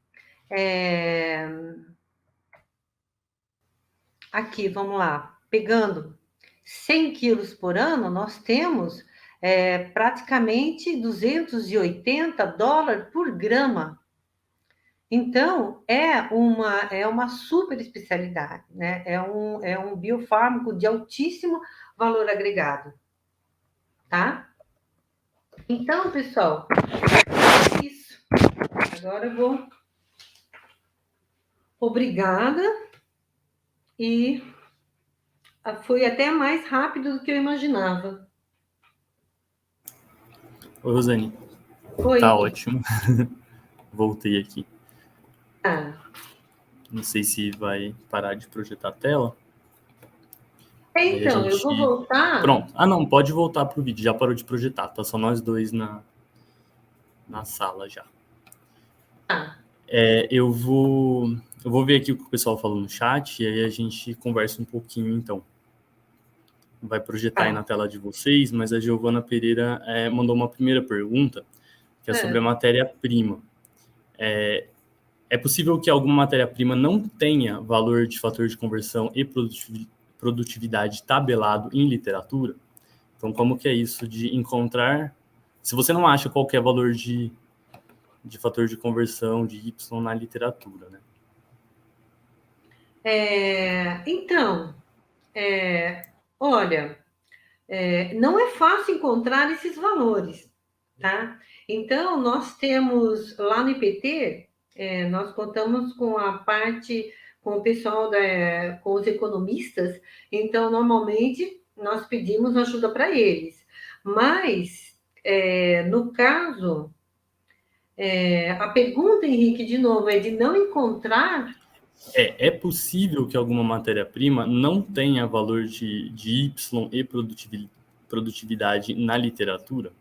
aqui, vamos lá, pegando 100 quilos por ano, nós temos praticamente $280 por grama. Então, é uma super especialidade, né? É um biofármaco de altíssimo valor agregado, tá? Então, pessoal, é isso. Agora eu vou... Obrigada. E foi até mais rápido do que eu imaginava. Oi, Rosane. Oi. Tá ótimo. Voltei aqui. Ah. Não sei se vai parar de projetar a tela. Então, eu vou voltar... Pronto. Ah, não, pode voltar pro vídeo. Já parou de projetar. Tá só nós dois na sala já. Ah. Eu vou ver aqui o que o pessoal falou no chat e aí a gente conversa um pouquinho, então. Vai projetar aí na tela de vocês, mas a Giovana Pereira mandou uma primeira pergunta, que é sobre a matéria-prima. É possível que alguma matéria-prima não tenha valor de fator de conversão e produtividade tabelado em literatura? Então, como que é isso de encontrar... Se você não acha qual que é o valor de fator de conversão de Y na literatura, né? Então, olha, não é fácil encontrar esses valores, tá? Então, nós temos lá no IPT, nós contamos com a parte, com o pessoal, com os economistas, então, normalmente, nós pedimos ajuda para eles. Mas, no caso, a pergunta, Henrique, de novo, é de não encontrar... É possível que alguma matéria-prima não tenha valor de Y e produtividade na literatura?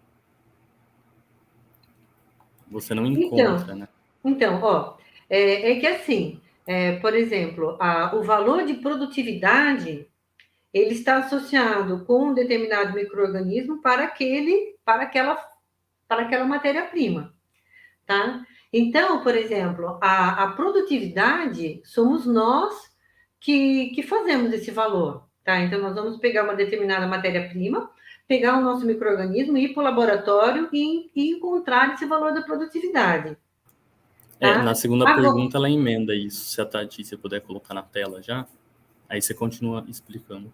Você não encontra, né? Então, ó, é que assim, por exemplo, o valor de produtividade, ele está associado com um determinado micro-organismo para aquela matéria-prima, tá? Então, por exemplo, a produtividade somos nós que fazemos esse valor, tá? Então, nós vamos pegar uma determinada matéria-prima, pegar o nosso micro-organismo, ir para o laboratório e encontrar esse valor da produtividade. Tá? Na segunda pergunta, ela emenda isso. Se a Tati puder colocar na tela já, aí você continua explicando.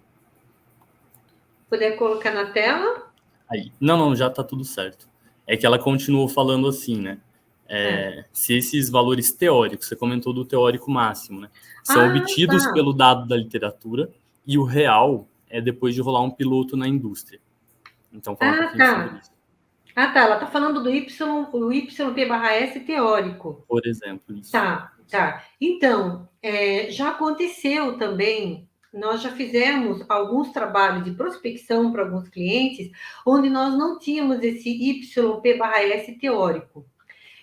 Puder colocar na tela? Aí. Não, já está tudo certo. É que ela continuou falando assim, né? Se esses valores teóricos, você comentou do teórico máximo, né? São obtidos pelo dado da literatura e o real é depois de rolar um piloto na indústria. Então, falar um pouquinho sobre Tá. isso. Tá. Ela está falando do o YP/S teórico. Por exemplo, isso. Tá. Então, já aconteceu também, nós já fizemos alguns trabalhos de prospecção para alguns clientes, onde nós não tínhamos esse YP/S teórico.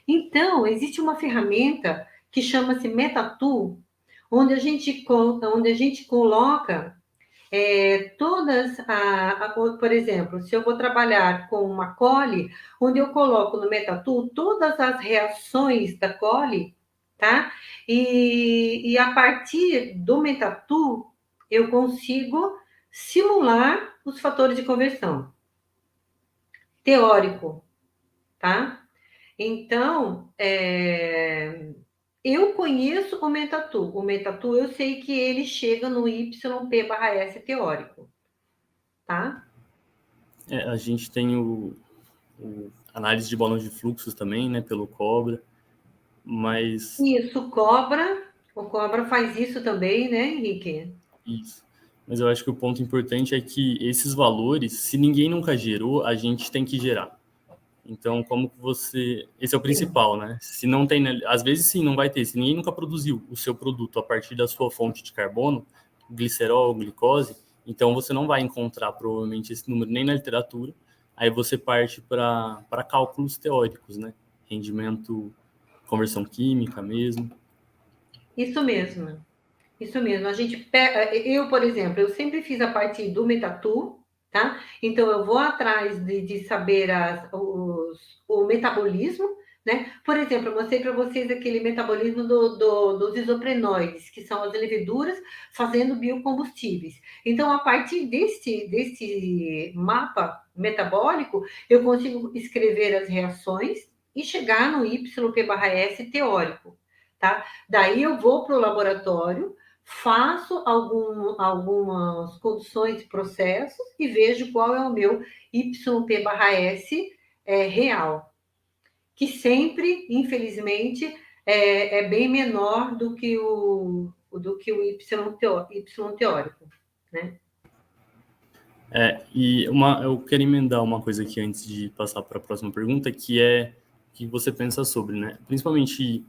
Então, existe uma ferramenta que chama-se MetaTool, onde a gente coloca todas, por exemplo, se eu vou trabalhar com uma cole, onde eu coloco no MetaTool todas as reações da cole, tá? E a partir do MetaTool, eu consigo simular os fatores de conversão. Teórico, tá? Então, eu conheço o MetaTool. O MetaTool, eu sei que ele chega no YP/S teórico, tá? A gente tem o análise de balões de fluxos também, né, pelo Cobra, mas... Isso, o Cobra faz isso também, né, Henrique? Isso. Mas eu acho que o ponto importante é que esses valores, se ninguém nunca gerou, a gente tem que gerar. Então, como que você... Esse é o principal, né? Se não tem... Às vezes, sim, não vai ter. Se ninguém nunca produziu o seu produto a partir da sua fonte de carbono, glicerol, glicose, então você não vai encontrar, provavelmente, esse número nem na literatura. Aí você parte para cálculos teóricos, né? Rendimento, conversão química mesmo. Isso mesmo. Isso mesmo. A gente pega, eu, por exemplo, eu sempre fiz a partir do Metatu, tá? Então eu vou atrás de saber o metabolismo, né? Por exemplo, eu mostrei para vocês aquele metabolismo dos isoprenoides, que são as leveduras fazendo biocombustíveis. Então, a partir desse mapa metabólico, eu consigo escrever as reações e chegar no YP/S teórico, tá? Daí eu vou para o laboratório, faço algumas condições de processos e vejo qual é o meu YP/S real, que sempre, infelizmente, é bem menor do que o Y teórico, né? Eu quero emendar uma coisa aqui antes de passar para a próxima pergunta, que é o que você pensa sobre, né? Principalmente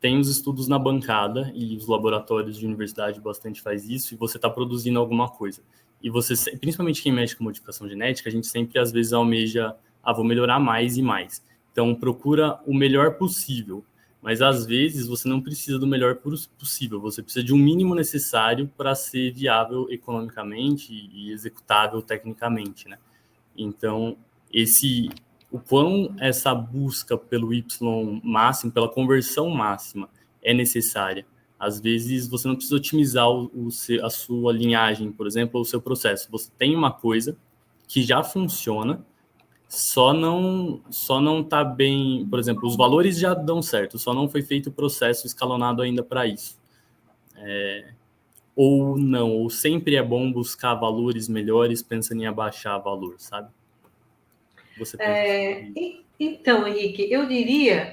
tem os estudos na bancada e os laboratórios de universidade bastante faz isso, e você está produzindo alguma coisa. E você, principalmente quem mexe com modificação genética, a gente sempre às vezes almeja, vou melhorar mais e mais. Então procura o melhor possível, mas às vezes você não precisa do melhor possível, você precisa de um mínimo necessário para ser viável economicamente e executável tecnicamente, né? Então, o quão essa busca pelo Y máximo, pela conversão máxima, é necessária. Às vezes, você não precisa otimizar a sua linhagem, por exemplo, ou o seu processo. Você tem uma coisa que já funciona, só não está bem... Por exemplo, os valores já dão certo, só não foi feito o processo escalonado ainda para isso. Ou não, ou sempre é bom buscar valores melhores pensando em abaixar valor, sabe? Você pensa sobre isso? Então, Henrique, eu diria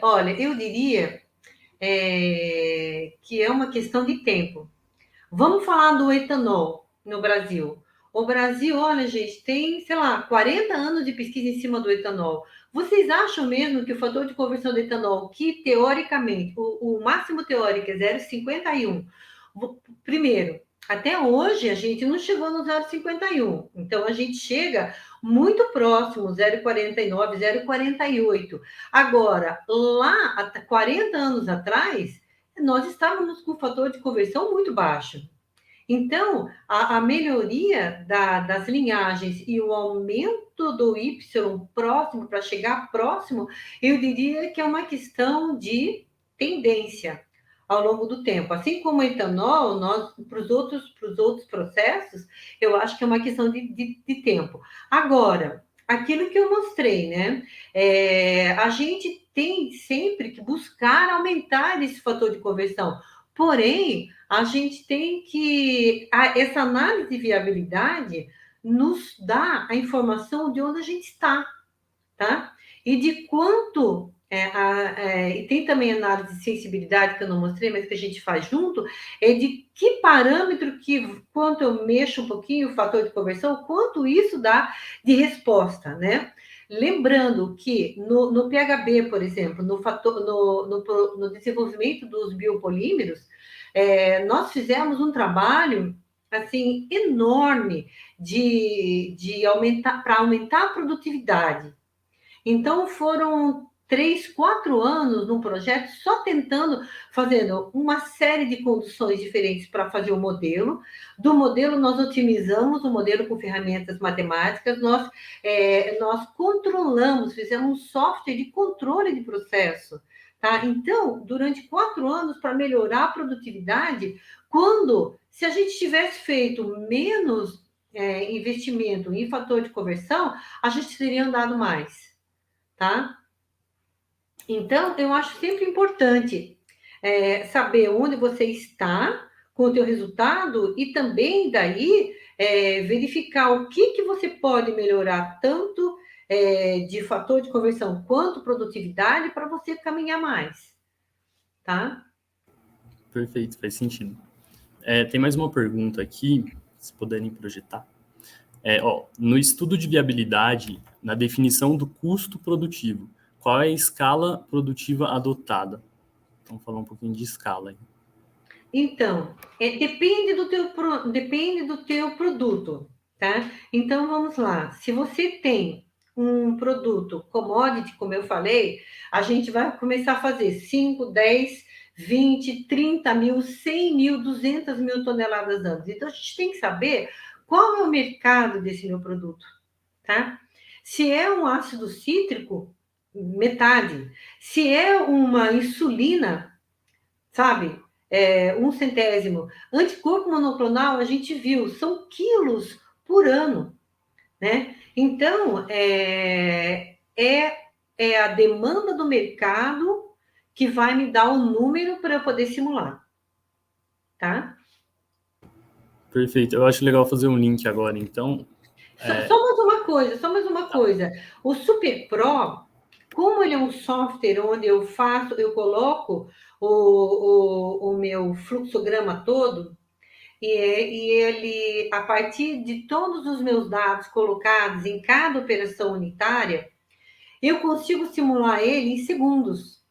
que é uma questão de tempo. Vamos falar do etanol no Brasil. O Brasil, olha, gente, tem, sei lá, 40 anos de pesquisa em cima do etanol. Vocês acham mesmo que o fator de conversão do etanol, que teoricamente, o máximo teórico é 0,51, primeiro, até hoje a gente não chegou no 0,51. Então a gente chega muito próximo, 0,49, 0,48. Agora, lá, há 40 anos atrás, nós estávamos com o fator de conversão muito baixo. Então, a melhoria das linhagens e o aumento do Y próximo, para chegar próximo, eu diria que é uma questão de tendência ao longo do tempo. Assim como o etanol, para os outros processos, eu acho que é uma questão de tempo. Agora, aquilo que eu mostrei, né? A gente tem sempre que buscar aumentar esse fator de conversão. Porém, a gente tem que... Essa análise de viabilidade nos dá a informação de onde a gente está, tá? E de quanto E tem também análise de sensibilidade que eu não mostrei, mas que a gente faz junto, é de que parâmetro que, quanto eu mexo um pouquinho o fator de conversão, quanto isso dá de resposta, né? Lembrando que no PHB, por exemplo, no desenvolvimento dos biopolímeros, nós fizemos um trabalho assim enorme de aumentar para aumentar a produtividade. Então, foram 3, 4 anos num projeto, só tentando, fazendo uma série de conduções diferentes para fazer o modelo. Do modelo, nós otimizamos o modelo com ferramentas matemáticas, nós controlamos, fizemos um software de controle de processo. Tá? Então, durante 4 anos, para melhorar a produtividade, se a gente tivesse feito menos investimento em fator de conversão, a gente teria andado mais. Tá? Então, eu acho sempre importante saber onde você está com o teu resultado e também daí verificar o que você pode melhorar tanto de fator de conversão quanto produtividade para você caminhar mais, tá? Perfeito, faz sentido. Tem mais uma pergunta aqui, se puderem projetar. No estudo de viabilidade, na definição do custo produtivo, qual é a escala produtiva adotada? Então, falar um pouquinho de escala aí. Então, depende do teu produto, tá? Então, vamos lá. Se você tem um produto commodity, como eu falei, a gente vai começar a fazer 5, 10, 20, 30 mil, 100 mil, 200 mil toneladas ano. Então, a gente tem que saber qual é o mercado desse meu produto, tá? Se é um ácido cítrico, metade. Se é uma insulina, sabe? 1/100. Anticorpo monoclonal, a gente viu, são quilos por ano, né? Então, é a demanda do mercado que vai me dar o número para eu poder simular, tá? Perfeito. Eu acho legal fazer um link agora, então. Só mais uma coisa. O Super Pro, como ele é um software onde eu coloco o meu fluxograma todo, e ele, a partir de todos os meus dados colocados em cada operação unitária, eu consigo simular ele em segundos.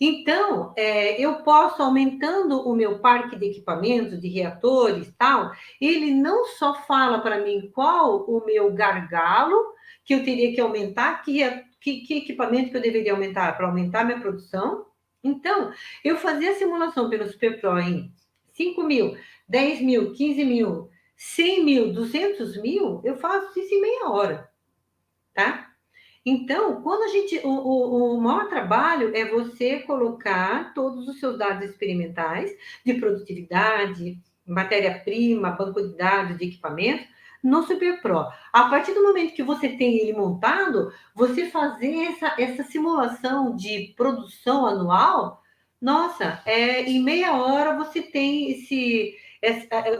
Então, eu posso, aumentando o meu parque de equipamentos, de reatores e tal, ele não só fala para mim qual o meu gargalo que eu teria que aumentar, que equipamento que eu deveria aumentar para aumentar minha produção. Então, eu fazia a simulação pelo SuperPro em 5 mil, 10 mil, 15 mil, 100 mil, 200 mil, eu faço isso em meia hora, tá? Então, quando a gente. O maior trabalho é você colocar todos os seus dados experimentais de produtividade, matéria-prima, banco de dados, de equipamento, no SuperPro. A partir do momento que você tem ele montado, você fazer essa simulação de produção anual, nossa, em meia hora você tem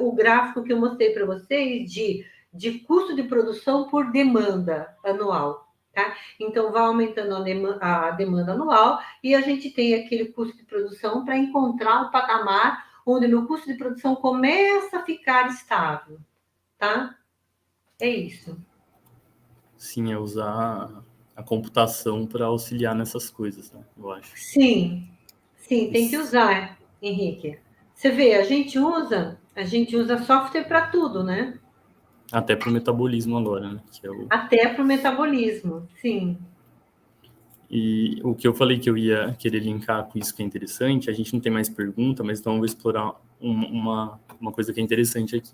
o gráfico que eu mostrei para vocês de custo de produção por demanda anual. Tá? Então, vai aumentando a demanda anual e a gente tem aquele custo de produção para encontrar o patamar onde o meu custo de produção começa a ficar estável. Tá? É isso. Sim, é usar a computação para auxiliar nessas coisas, né? Eu acho. Sim, tem que usar, Henrique. Você vê, a gente usa software para tudo, né? Até para o metabolismo agora, né? Até para o metabolismo, sim. E o que eu falei que eu ia querer linkar com isso que é interessante, a gente não tem mais pergunta, mas então eu vou explorar uma coisa que é interessante aqui.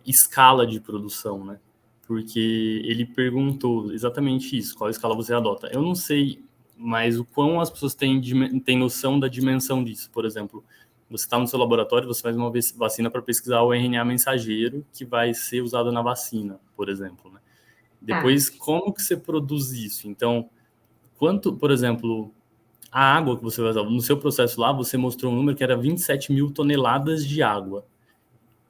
Escala de produção, né? Porque ele perguntou exatamente isso, qual escala você adota. Eu não sei, mas o quão as pessoas têm noção da dimensão disso. Por exemplo, você está no seu laboratório, você faz uma vacina para pesquisar o RNA mensageiro que vai ser usado na vacina, por exemplo, né? Depois, como que você produz isso? Então, quanto, por exemplo, a água que você vai usar, no seu processo lá, você mostrou um número que era 27 mil toneladas de água.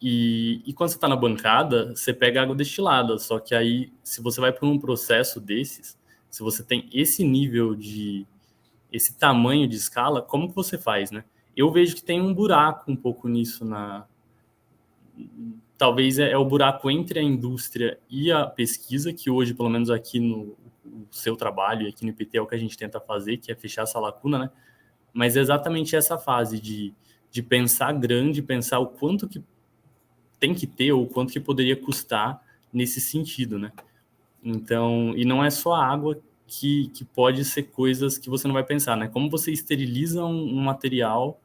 E quando você está na bancada, você pega água destilada, só que aí, se você vai para um processo desses, Se você tem esse nível esse tamanho de escala, como que você faz, né? Eu vejo que tem um buraco um pouco nisso talvez é o buraco entre a indústria e a pesquisa, que hoje, pelo menos aqui no seu trabalho, aqui no IPT, é o que a gente tenta fazer, que é fechar essa lacuna, né? Mas é exatamente essa fase de pensar grande, pensar o quanto que tem que ter ou o quanto que poderia custar nesse sentido, né? Então, e não é só a água que pode ser coisas que você não vai pensar, né? Como você esteriliza um material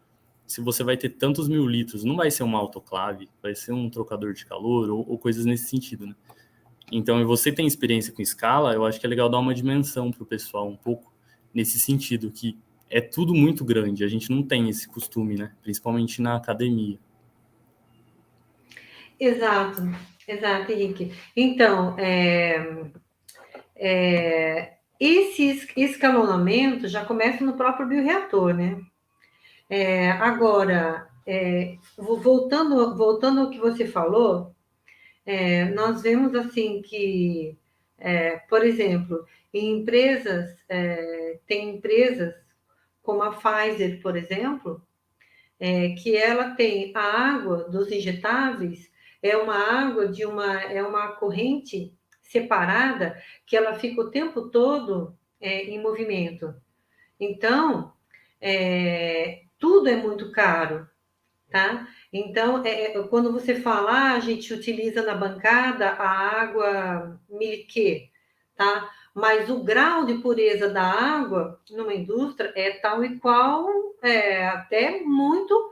se você vai ter tantos mil litros? Não vai ser uma autoclave, vai ser um trocador de calor ou coisas nesse sentido, né? Então, e você tem experiência com escala, eu acho que é legal dar uma dimensão para o pessoal um pouco nesse sentido, que é tudo muito grande, a gente não tem esse costume, né? Principalmente na academia. Exato, exato, Henrique. Então, esse escalonamento já começa no próprio bioreator, né? Agora, voltando ao que você falou, nós vemos assim que, por exemplo, em empresas, tem empresas como a Pfizer, por exemplo, que ela tem a água dos injetáveis, é uma água é uma corrente separada que ela fica o tempo todo em movimento. Então, tudo é muito caro, tá? Então, quando você fala, a gente utiliza na bancada a água Miliquê, tá? Mas o grau de pureza da água numa indústria é tal e qual, até muito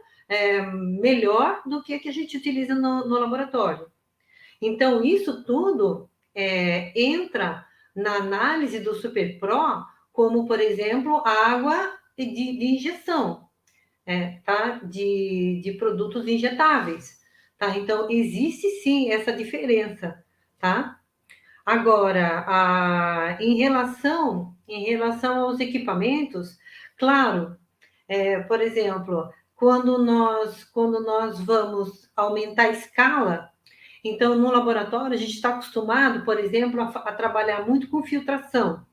melhor do que a gente utiliza no laboratório. Então, isso tudo entra na análise do Super Pro, como, por exemplo, a água de injeção, tá? De produtos injetáveis, tá? Então, existe sim essa diferença, tá? Agora, em relação aos equipamentos, claro, por exemplo, quando nós vamos aumentar a escala, então, no laboratório, a gente está acostumado, por exemplo, a trabalhar muito com filtração,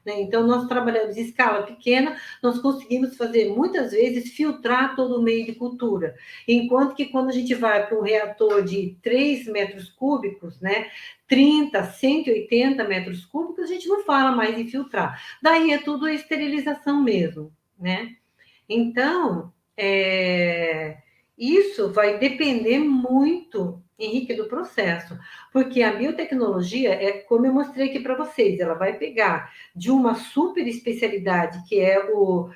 né? Então, nós trabalhamos em escala pequena, nós conseguimos fazer, muitas vezes, filtrar todo o meio de cultura. Enquanto que quando a gente vai para um reator de 3 metros cúbicos, né, 30, 180 metros cúbicos, a gente não fala mais em filtrar. Daí é tudo esterilização mesmo, né? Então, isso vai depender muito, Henrique, do processo, porque a biotecnologia como eu mostrei aqui para vocês, ela vai pegar de uma super especialidade, que é o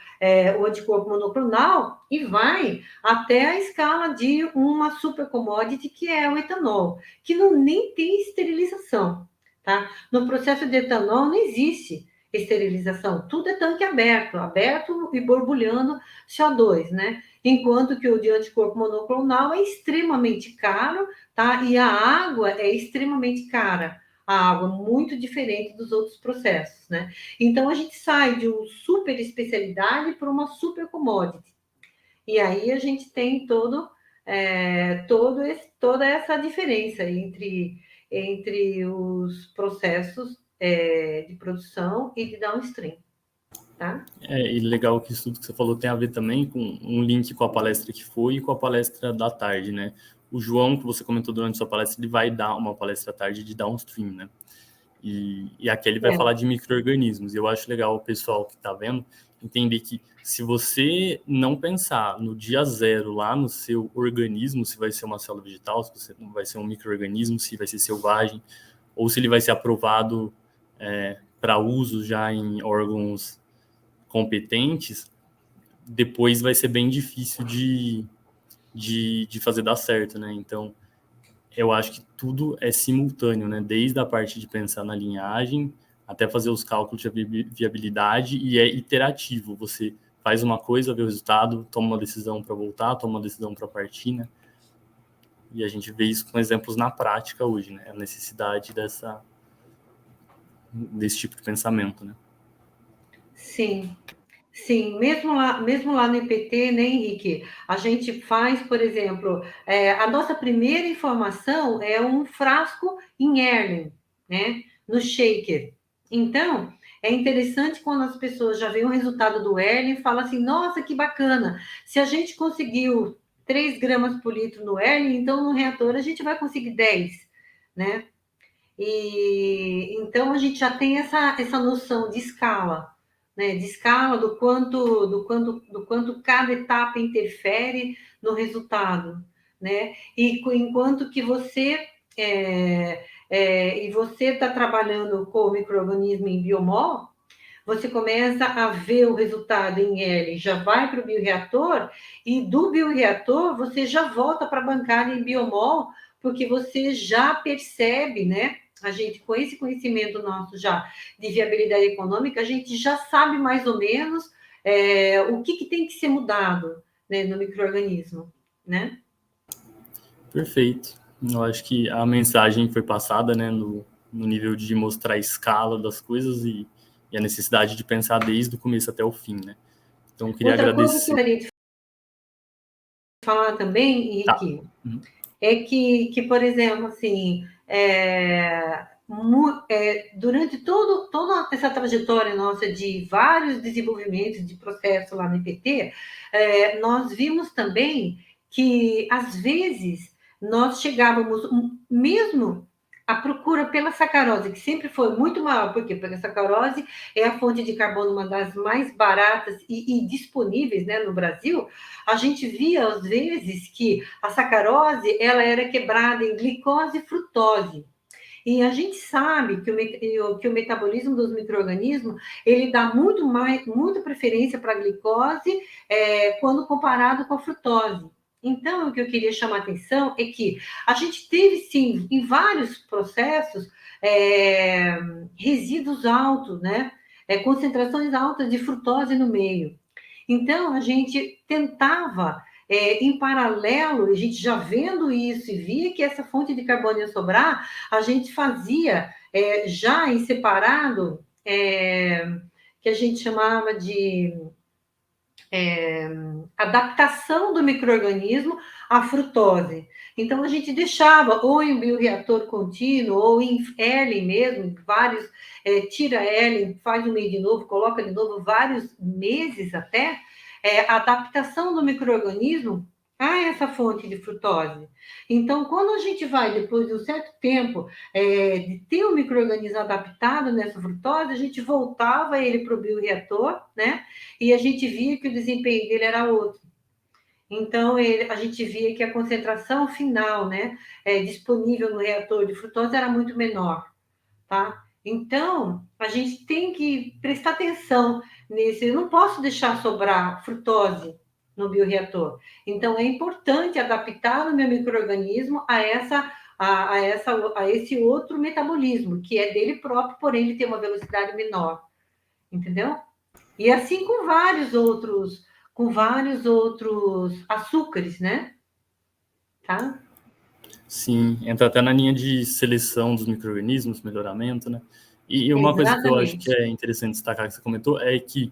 anticorpo monoclonal, e vai até a escala de uma super commodity, que é o etanol, que não nem tem esterilização, tá? No processo de etanol não existe esterilização, tudo é tanque aberto, aberto e borbulhando CO2, né? Enquanto que o de anticorpo monoclonal é extremamente caro, tá? E a água é extremamente cara. A água muito diferente dos outros processos, né? Então a gente sai de uma super especialidade para uma super commodity. E aí a gente tem toda essa diferença entre os processos de produção e de downstream, tá? E legal que isso tudo que você falou tem a ver também com um link com a palestra que foi e com a palestra da tarde, né? O João, que você comentou durante a sua palestra, ele vai dar uma palestra à tarde de downstream, né? E aqui ele vai falar de micro-organismos. E eu acho legal o pessoal que está vendo entender que se você não pensar no dia zero lá no seu organismo, se vai ser uma célula vegetal, se você vai ser um micro-organismo, se vai ser selvagem, ou se ele vai ser aprovado para uso já em órgãos competentes, depois vai ser bem difícil de fazer dar certo, né? Então, eu acho que tudo é simultâneo, né? Desde a parte de pensar na linhagem até fazer os cálculos de viabilidade, e é iterativo. Você faz uma coisa, vê o resultado, toma uma decisão para voltar, toma uma decisão para partir, né? E a gente vê isso com exemplos na prática hoje, né? A necessidade desse tipo de pensamento, né? Sim. Sim, mesmo lá no IPT, né, Henrique? A gente faz, por exemplo, a nossa primeira informação é um frasco em Erlen, né? No shaker. Então, é interessante quando as pessoas já veem o resultado do L e falam assim, nossa, que bacana, se a gente conseguiu 3 gramas por litro no L, então no reator a gente vai conseguir 10, né? E então a gente já tem essa noção de escala, né? De escala do quanto cada etapa interfere no resultado, né? E enquanto que você está trabalhando com o micro-organismo em biomol, você começa a ver o resultado em L, já vai para o bioreator, e do bioreator você já volta para a bancada em biomol, porque você já percebe, né? A gente, com esse conhecimento nosso já de viabilidade econômica, a gente já sabe mais ou menos o que tem que ser mudado, né, no micro-organismo, né? Perfeito. Eu acho que a mensagem foi passada, né, no nível de mostrar a escala das coisas e a necessidade de pensar desde o começo até o fim, né? Então, eu queria Outra coisa que eu agradecer. queria te falar também, Tá. Henrique, é que, por exemplo, assim, durante toda essa trajetória nossa de vários desenvolvimentos de processo lá no IPT, nós vimos também que, às vezes, nós chegávamos, mesmo a procura pela sacarose, que sempre foi muito maior, por quê? Porque a sacarose é a fonte de carbono, uma das mais baratas e disponíveis, né, no Brasil. A gente via, às vezes, que a sacarose ela era quebrada em glicose e frutose. E a gente sabe que o metabolismo dos micro-organismos ele dá muita preferência para a glicose quando comparado com a frutose. Então, o que eu queria chamar a atenção é que a gente teve, sim, em vários processos, resíduos altos, né? Concentrações altas de frutose no meio. Então, a gente tentava, em paralelo, a gente já vendo isso e via que essa fonte de carbono ia sobrar, a gente fazia, já em separado, que a gente chamava de adaptação do micro-organismo à frutose. Então, a gente deixava ou em bioreator contínuo, ou em L mesmo, vários, tira L, faz o meio de novo, coloca de novo, vários meses até, a adaptação do micro-organismo a essa fonte de frutose. Então, quando a gente vai, depois de um certo tempo, de ter o micro-organismo adaptado nessa frutose, a gente voltava ele para o bioreator, né? E a gente via que o desempenho dele era outro. Então, a gente via que a concentração final, né, disponível no reator de frutose era muito menor, tá? Então, a gente tem que prestar atenção nesse. Eu não posso deixar sobrar frutose no bioreator. Então, é importante adaptar o meu micro-organismo a esse outro metabolismo, que é dele próprio, porém ele tem uma velocidade menor. Entendeu? E assim com vários outros açúcares, né? Tá? Sim, entra até na linha de seleção dos micro-organismos, melhoramento, né? E uma coisa que eu acho que Exatamente. é interessante destacar que você comentou é que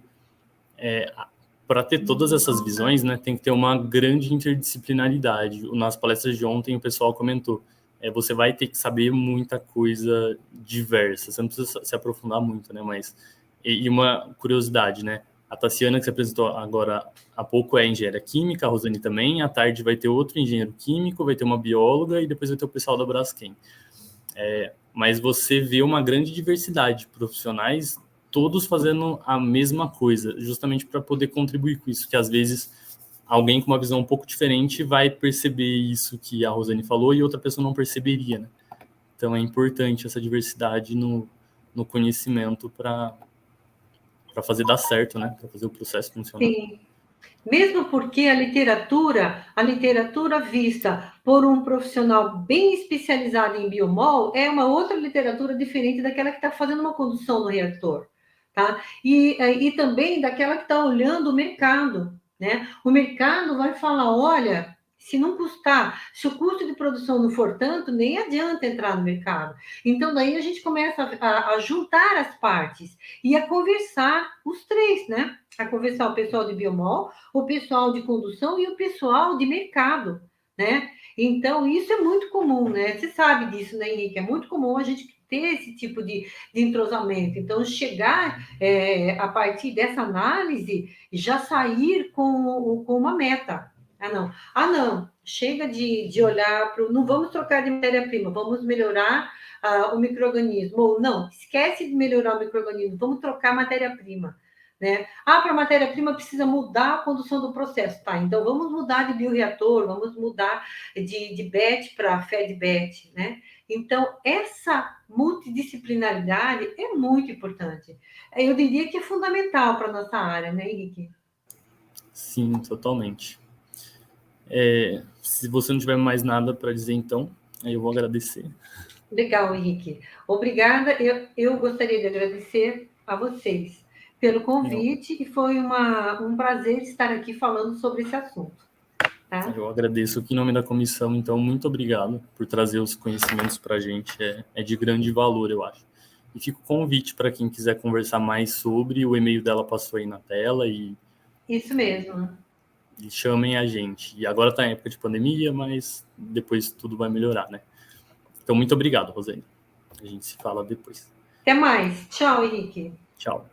para ter todas essas visões, né, tem que ter uma grande interdisciplinaridade. Nas palestras de ontem o pessoal comentou, você vai ter que saber muita coisa diversa, você não precisa se aprofundar muito, né, mas... E uma curiosidade, né, a Tassiana que se apresentou agora há pouco é engenheira química, a Rosane também, à tarde vai ter outro engenheiro químico, vai ter uma bióloga e depois vai ter o pessoal da Braskem. Mas você vê uma grande diversidade de profissionais, todos fazendo a mesma coisa, justamente para poder contribuir com isso, que às vezes alguém com uma visão um pouco diferente vai perceber isso que a Rosane falou e outra pessoa não perceberia, né? Então é importante essa diversidade no conhecimento para fazer dar certo, né? Para fazer o processo funcionar. Sim. Mesmo porque a literatura vista por um profissional bem especializado em biomol é uma outra literatura diferente daquela que está fazendo uma condução no reator, tá? E também daquela que está olhando o mercado, né? O mercado vai falar, olha, se não custar, se o custo de produção não for tanto, nem adianta entrar no mercado. Então, daí a gente começa a juntar as partes e a conversar os três, né? A conversar o pessoal de biomol, o pessoal de condução e o pessoal de mercado, né? Então, isso é muito comum, né? Você sabe disso, né, Henrique? É muito comum a gente ter esse tipo de entrosamento. Então, chegar a partir dessa análise, já sair com uma meta. Não, chega de olhar para o... Não vamos trocar de matéria-prima, vamos melhorar o micro-organismo. Ou não, esquece de melhorar o micro-organismo, vamos trocar matéria-prima. Né? Para a matéria-prima precisa mudar a condução do processo. Tá, então vamos mudar de bioreator, vamos mudar de batch para fed-batch. Né? Então, essa multidisciplinaridade é muito importante. Eu diria que é fundamental para a nossa área, né, Henrique? Sim, totalmente. Se você não tiver mais nada para dizer, então, aí eu vou agradecer. Legal, Henrique. Obrigada. Eu gostaria de agradecer a vocês pelo convite e foi um prazer estar aqui falando sobre esse assunto. Tá? Eu agradeço aqui em nome da comissão, então, muito obrigado por trazer os conhecimentos para a gente. É de grande valor, eu acho. E fica o convite para quem quiser conversar mais sobre, o e-mail dela passou aí na tela e... Isso mesmo. E chamem a gente. E agora está em época de pandemia, mas depois tudo vai melhorar, né? Então, muito obrigado, Rosane. A gente se fala depois. Até mais. Tchau, Henrique. Tchau.